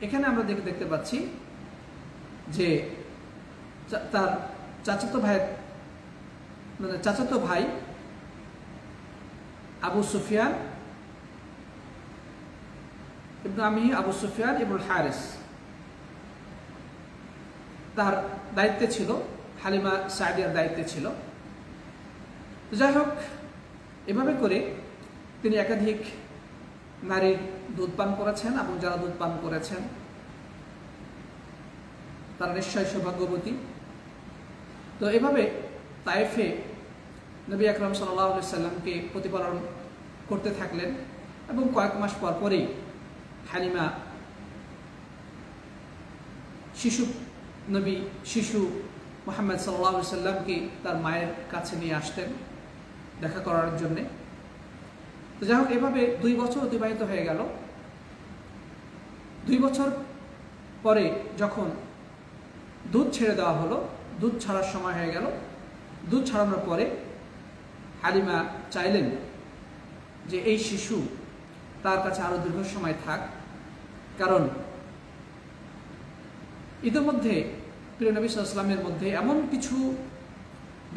এখানে আমরা দেখতে পাচ্ছি যে তার চাচাতো ভাই আবু সুফিয়ান আবু সুফিয়ান ইবনুল হারিস, তার দায়িত্বে ছিল হালিমা সাদিয়ার দায়িত্বে ছিল। যাই হোক, এভাবে করে তিনি একাধিক নারীর দুধ পান করেছেন এবং যারা দুধ পান করেছেন তারা নিশ্চয় সৌভাগ্যবতী। তো এভাবে তায়েফে নবী আকরাম সাল্লাল্লাহু আলাইহি সাল্লামকে প্রতিপালন করতে থাকলেন এবং কয়েক মাস পর পরেই হালিমা শিশু মুহাম্মদ সাল্লাল্লাহু আলাইহি সাল্লামকে তার মায়ের কাছে নিয়ে আসতেন দেখা করার জন্যে। তো যাই হোক, এভাবে 2 বছর অতিবাহিত হয়ে গেল। 2 বছর পরে যখন দুধ ছেড়ে দেওয়া হলো, দুধ ছাড়ার সময় হয়ে গেল। দুধ ছাড়ানোর পরে হালিমা চাইলেন যে এই শিশু তার কাছে আরো দীর্ঘ সময় থাক, কারণ ইতিমধ্যে প্রিয় নবী সাল্লাল্লাহু আলাইহি ওয়াসাল্লামের মধ্যে এমন কিছু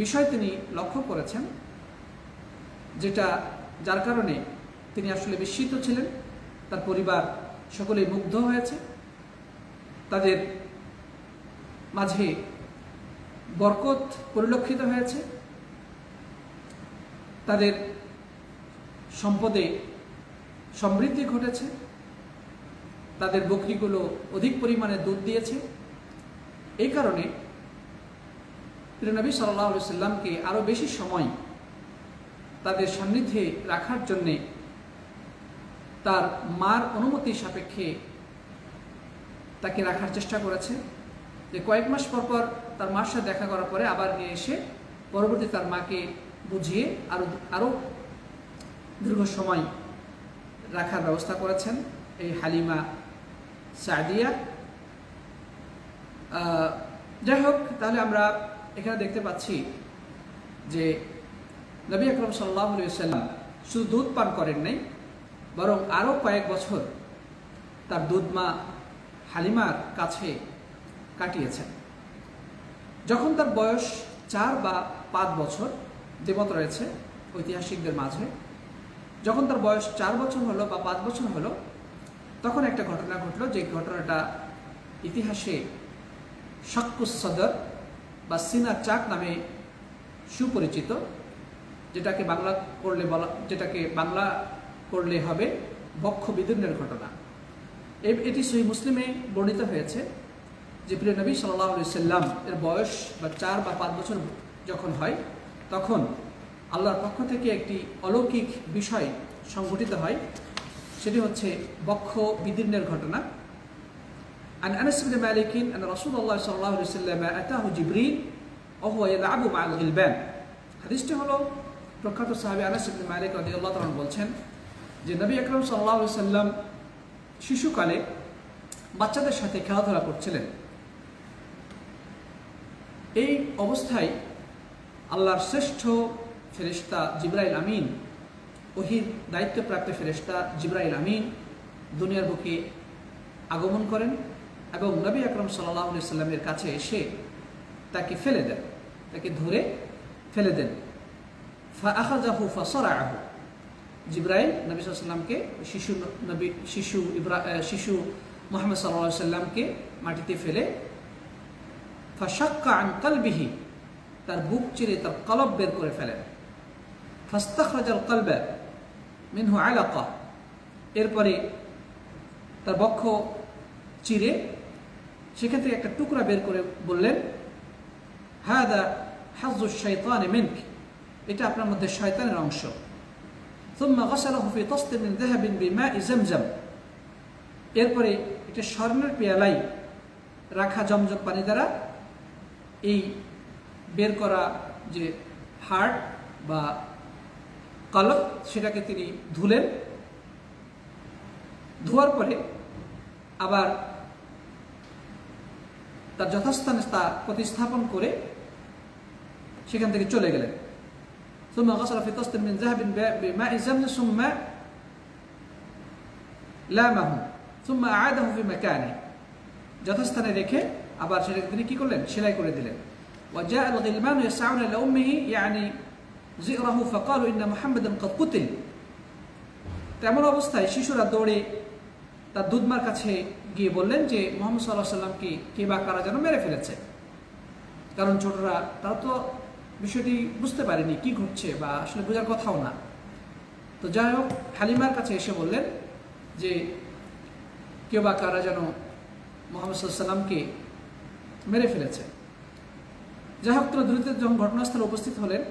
বিষয় তিনি লক্ষ্য করেছেন যার কারণে তিনি আসলে বিস্মিত ছিলেন। তার পরিবার সকলেই মুগ্ধ হয়েছে, তাদের মাঝে বরকত পরিলক্ষিত হয়েছে, তাদের সম্পদে সমৃদ্ধি ঘটেছে, তাদের বকরিগুলো অধিক পরিমাণে দুধ দিয়েছে। এই কারণে প্রিয় নবী সাল্লাল্লাহু আলাইহি সাল্লামকে আরো বেশি সময় তাদের সান্নিধ্যে রাখার জন্যে তার মার অনুমতি সাপেক্ষে তাকে রাখার চেষ্টা করেছে। যে কয়েক মাস পর পর তার মার সাথে দেখা করার পরে আবার নিয়ে এসে পরবর্তী তার মাকে বুঝিয়ে আরো দীর্ঘ সময় রাখার ব্যবস্থা করেছেন এই হালিমা সাদিয়া। যাই হোক, তাহলে আমরা এখানে দেখতে পাচ্ছি যে নবী আকরাম সাল্লাল্লাহু আলাইহি ওয়াসাল্লাম শুধু দুধ পান করেন নাই, বরং আরো কয়েক বছর তার দুধমা হালিমার কাছে কাটিয়েছেন। যখন তার বয়স 4 বা 5 বছর, দ্বিমত রয়েছে ঐতিহাসিকদের মাঝে, যখন তার বয়স 4 বছর হলো বা 5 বছর হলো, তখন একটা ঘটনা ঘটলো, যে ঘটনাটা ইতিহাসে শাক্কুস সদর বা সিনা চাক নামে সুপরিচিত, যেটাকে বাংলা করলে হবে বক্ষ বিদীর্ণের ঘটনা। এটি সহিহ মুসলিমে বর্ণিত হয়েছে যে প্রিয় নবী সাল্লাল্লাহু আলাইহি সাল্লাম এর বয়স বা 4 বা 5 বছর যখন হয়, তখন আল্লাহর পক্ষ থেকে একটি অলৌকিক বিষয় সংঘটিত হয়, সেটি হচ্ছে বক্ষ বিদীর্ণের ঘটনা। عن أنس بن مالك أن رسول الله صلى الله عليه وسلم أتاه جبريل وهو يلعب مع الغلبان। হাদিসটি হলো প্রখ্যাত সাহাবী আনাস ইবনে মালিক রাদিয়াল্লাহু তাআলা বলছেন যে নবী আকরাম সাল্লাল্লাহু আলাইহি সাল্লাম শিশুকালে বাচ্চাদের সাথে খেলাধুলা করছিলেন। এই অবস্থায় আল্লাহর শ্রেষ্ঠ ফেরেশতা জিবরাইল আমিন, ওহীর দায়িত্বপ্রাপ্ত ফেরেশতা জিবরাইল আমিন দুনিয়ার বুকে আগমন করেন এবং নবী আকরাম সাল্লাল্লাহু আলাইহি সাল্লামের কাছে এসে তাকে ফেলে দেন, তাকে ধরে ফেলে দেন। ফাআখাযাহু ফাসারাহু, জিবরাইল নবী সাল্লাল্লাহু আলাইহি সাল্লামকে শিশু মুহাম্মদ সাল্লাল্লাহু আলাইহি সাল্লামকে মাটিতে ফেলে ফাশাক্কা আন কলবিহি, তার বুক চিরে তার কলব বের করে ফেলেন। ফাস্তাখরাজাল কলবা মিনহু আলাকা, এরপরে তার বক্ষ চিরে সেখান থেকে একটা টুকরা বের করে বললেন, হাদা হাজ্জুশ শাইতানি মিনক, এটা আপনার মধ্যে শয়তানের অংশ। থুম্মা গাসালাহু ফি তাসতিন মিন যাহাবিন বিমাই জামজাম, এরপরে এটা স্বর্ণের পেয়ালায় রাখা জমজম পানি দ্বারা এই বের করা যে হাড় বা কলব সেটাকে তিনি ধুলেন। ধোয়ার পরে আবার তার যথাস্থানে তা প্রতিস্থাপন করে সেখান থেকে চলে গেলেন। ثم غسل في طست من ذهب بماء زمزم ثم لامه ثم أعاده في مكانه, যথাস্থানে রেখে আবার সেটাকে তিনি কি করলেন, সেলাই করে দিলেন। وجاء الغلمان يسعون إلى أمه يعني زئره فقالوا إن محمدا قد قتل, তেমন অবস্থায় শিশুরা দৌড়ে তার দুধমার কাছে গিয়ে বললেন যে মুহাম্মদ সাল্লাল্লাহু আলাইহি ওয়াসাল্লামকে কে বা কারা যেন মেরে ফেলেছে। কারণ ছোটরা তারা তো বিষয়টি বুঝতে পারেনি কি ঘটছে বা আসলে বোঝার কথাও না। তো যাই হোক, হালিমার কাছে এসে বললেন যে কেউ বা কারা যেন মুহাম্মদ সাল্লাল্লাহু আলাইহি ওয়াসাল্লামকে মেরে ফেলেছে। যাই হোক, তারা দ্রুত যখন ঘটনাস্থলে উপস্থিত হলেন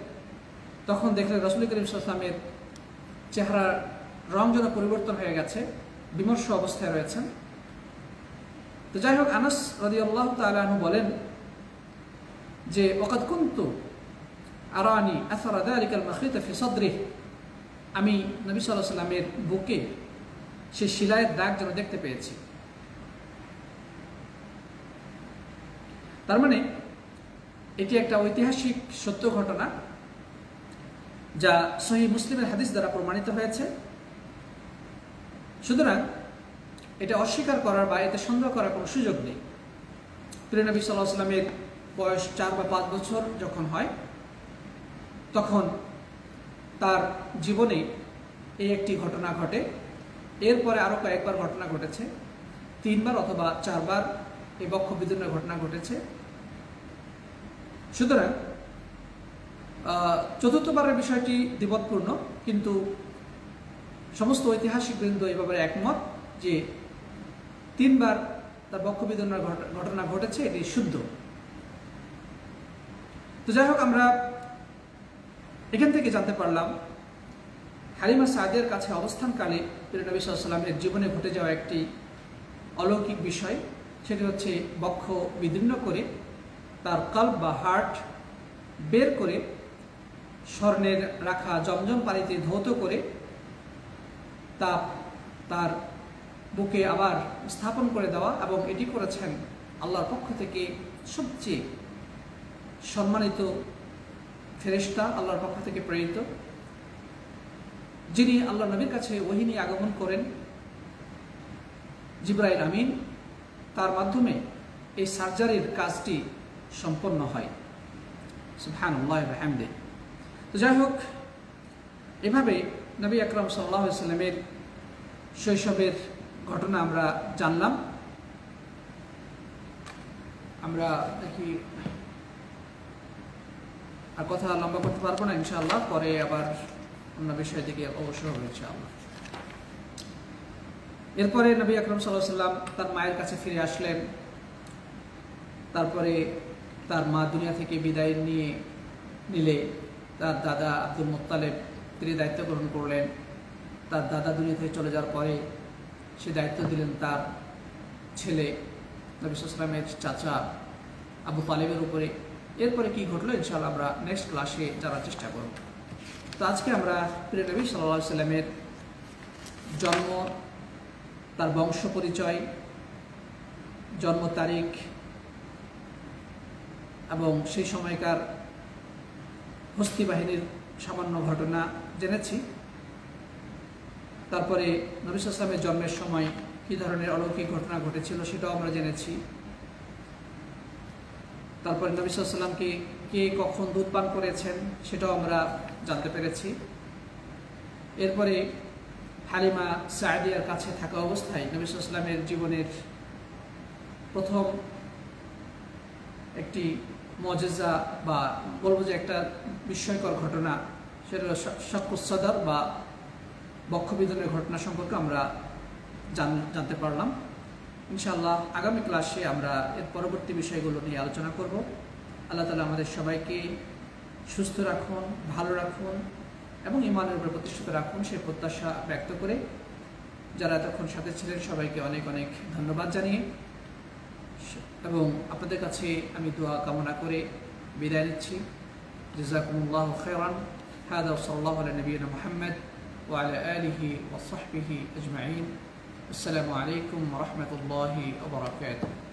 তখন দেখলেন রাসূল করিম সাল্লাল্লাহু আলাইহি ওয়াসাল্লামের চেহারার রং যেন পরিবর্তন হয়ে গেছে, বিমর্ষ অবস্থায় রয়েছেন। তো যাই হোক, আনাস রাদিয়াল্লাহু তাআলা আনহু বলেন যে ওয়াকাদ কুনতু আরানি আসারা যালিকাল মাখিতা ফি সাদরিহি, আমি নবী সাল্লাল্লাহু আলাইহি ওয়াসাল্লামের বুকে সেই শিলায়ের দাগ যেন দেখতে পেয়েছি। তার মানে এটি একটা ঐতিহাসিক সত্য ঘটনা যা সহিহ মুসলিমের হাদিস দ্বারা প্রমাণিত হয়েছে। সুতরাং এটা অস্বীকার করার বা এতে সন্দেহ করার কোনো সুযোগ নেই। প্রিয় নবী সাল্লাল্লাহু আলাইহি ওয়াসাল্লামের বয়স 4 বা 5 বছর যখন হয় তখন তার জীবনে এই একটি ঘটনা ঘটে। এরপরে আরও কয়েকবার ঘটনা ঘটেছে, 3 বার অথবা 4 বার এই বক্ষ বিদীর্ণের ঘটনা ঘটেছে। সুতরাং চতুর্থবারের বিষয়টি দ্বিমতপূর্ণ, কিন্তু সমস্ত ঐতিহাসিক বৃন্দ এই ব্যাপারে একমত যে 3 বার তার বক্ষ বিদীর্ণের ঘটনা ঘটেছে, এটি শুদ্ধ। তো যাই হোক, আমরা এখান থেকে জানতে পারলাম হালিমা সাদিয়ার কাছে অবস্থানকালে প্রিয় নবী সাল্লাল্লাহু আলাইহি ওয়াসাল্লামের জীবনে ঘটে যাওয়া একটি অলৌকিক বিষয়, সেটি হচ্ছে বক্ষ বিদীর্ণ করে তার কলব বা হার্ট বের করে স্বর্ণের রাখা জমজম পানিতে ধৌত করে তার বুকে আবার স্থাপন করে দেওয়া, এবং এটি করেছেন আল্লাহর পক্ষ থেকে সবচেয়ে সম্মানিত ফেরেশতা, আল্লাহর পক্ষ থেকে প্রেরিত, যিনি আল্লাহ নবীর কাছে ওহী নিয়ে আগমন করেন, জিবরাইল আমিন। তার মাধ্যমে এই সার্জারির কাজটি সম্পন্ন হয়। সুবহানাল্লাহি ওয়া বিহামদিহি। তো যাই হোক, এভাবে নবী আকরাম সাল্লাল্লাহু আলাইহি ওয়াসাল্লামের শৈশবের ঘটনা আমরা জানলাম। আমরা দেখি আর কথা লম্বা করতে পারবো না ইনশাআল্লাহ, পরে আবার অন্য বিষয় দিকে অবশ্যই হবে ইনশাআল্লাহ। এরপরে নবী আকরাম সাল্লাল্লাহু আলাইহি ওয়াসাল্লাম তার মায়ের কাছে ফিরে আসলেন। তারপরে তার মা দুনিয়া থেকে বিদায় নিলে তার দাদা আব্দুল মুত্তালিব তিনি দায়িত্ব গ্রহণ করলেন। তার দাদা দুনিয়া থেকে চলে যাওয়ার পরে সে দায়িত্ব দিলেন তার ছেলে নবী সাল্লাল্লাহু আলাইহি ওয়াসাল্লামের চাচা আবু তালিবের উপরে। এরপরে কি ঘটলো ইনশাআল্লাহ আমরা নেক্সট ক্লাসে জানার চেষ্টা করব। তো আজকে আমরা প্রিয় নবী সাল্লাল্লাহু আলাইহি ওয়াসাল্লামের জন্ম, তার বংশ পরিচয়, জন্ম তারিখ এবং সেই সময়কার হস্তি বাহিনীর সামান্য ঘটনা জেনেছি। তারপরে নবী সাল্লাল্লাহু আলাইহি ওয়াসাল্লামের জন্মের সময় কী ধরনের অলৌকিক ঘটনা ঘটেছিল সেটাও আমরা জেনেছি। তারপরে নবী সাল্লাল্লাহু আলাইহি ওয়াসাল্লামকে কে কখন দুধ পান করেছেন সেটাও আমরা জানতে পেরেছি। এরপরে হালিমা সাদিয়ার কাছে থাকা অবস্থায় নবী সাল্লাল্লাহু আলাইহি ওয়াসাল্লামের জীবনের প্রথম একটি মুজিজা বা বলবো যে একটা বিস্ময়কর ঘটনা, সেটা শাক্কুস সাদর বা বক্ষবিদনের ঘটনা সম্পর্কে আমরা জানতে পারলাম। ইনশাআল্লাহ আগামী ক্লাসে আমরা এর পরবর্তী বিষয়গুলো নিয়ে আলোচনা করব। আল্লাহ তাআলা আমাদের সবাইকে সুস্থ রাখুন, ভালো রাখুন এবং ঈমানের উপর প্রতিষ্ঠিত রাখুন সে প্রত্যাশা ব্যক্ত করে যারা এতক্ষণ সাথে ছিলেন সবাইকে অনেক অনেক ধন্যবাদ জানিয়ে এবং আপনাদের কাছে আমি দোয়া কামনা করে বিদায় নিচ্ছি। জাযাকুমুল্লাহু খায়রান। হাদা সাল্লাল্লাহু আলা নবিয়িনা মুহাম্মদ ওয়া আলা আলিহি ওয়া সাহবিহি আজমাইন। আসসালামু আলাইকুম ওয়া রাহমাতুল্লাহি ওয়া বারাকাতুহু।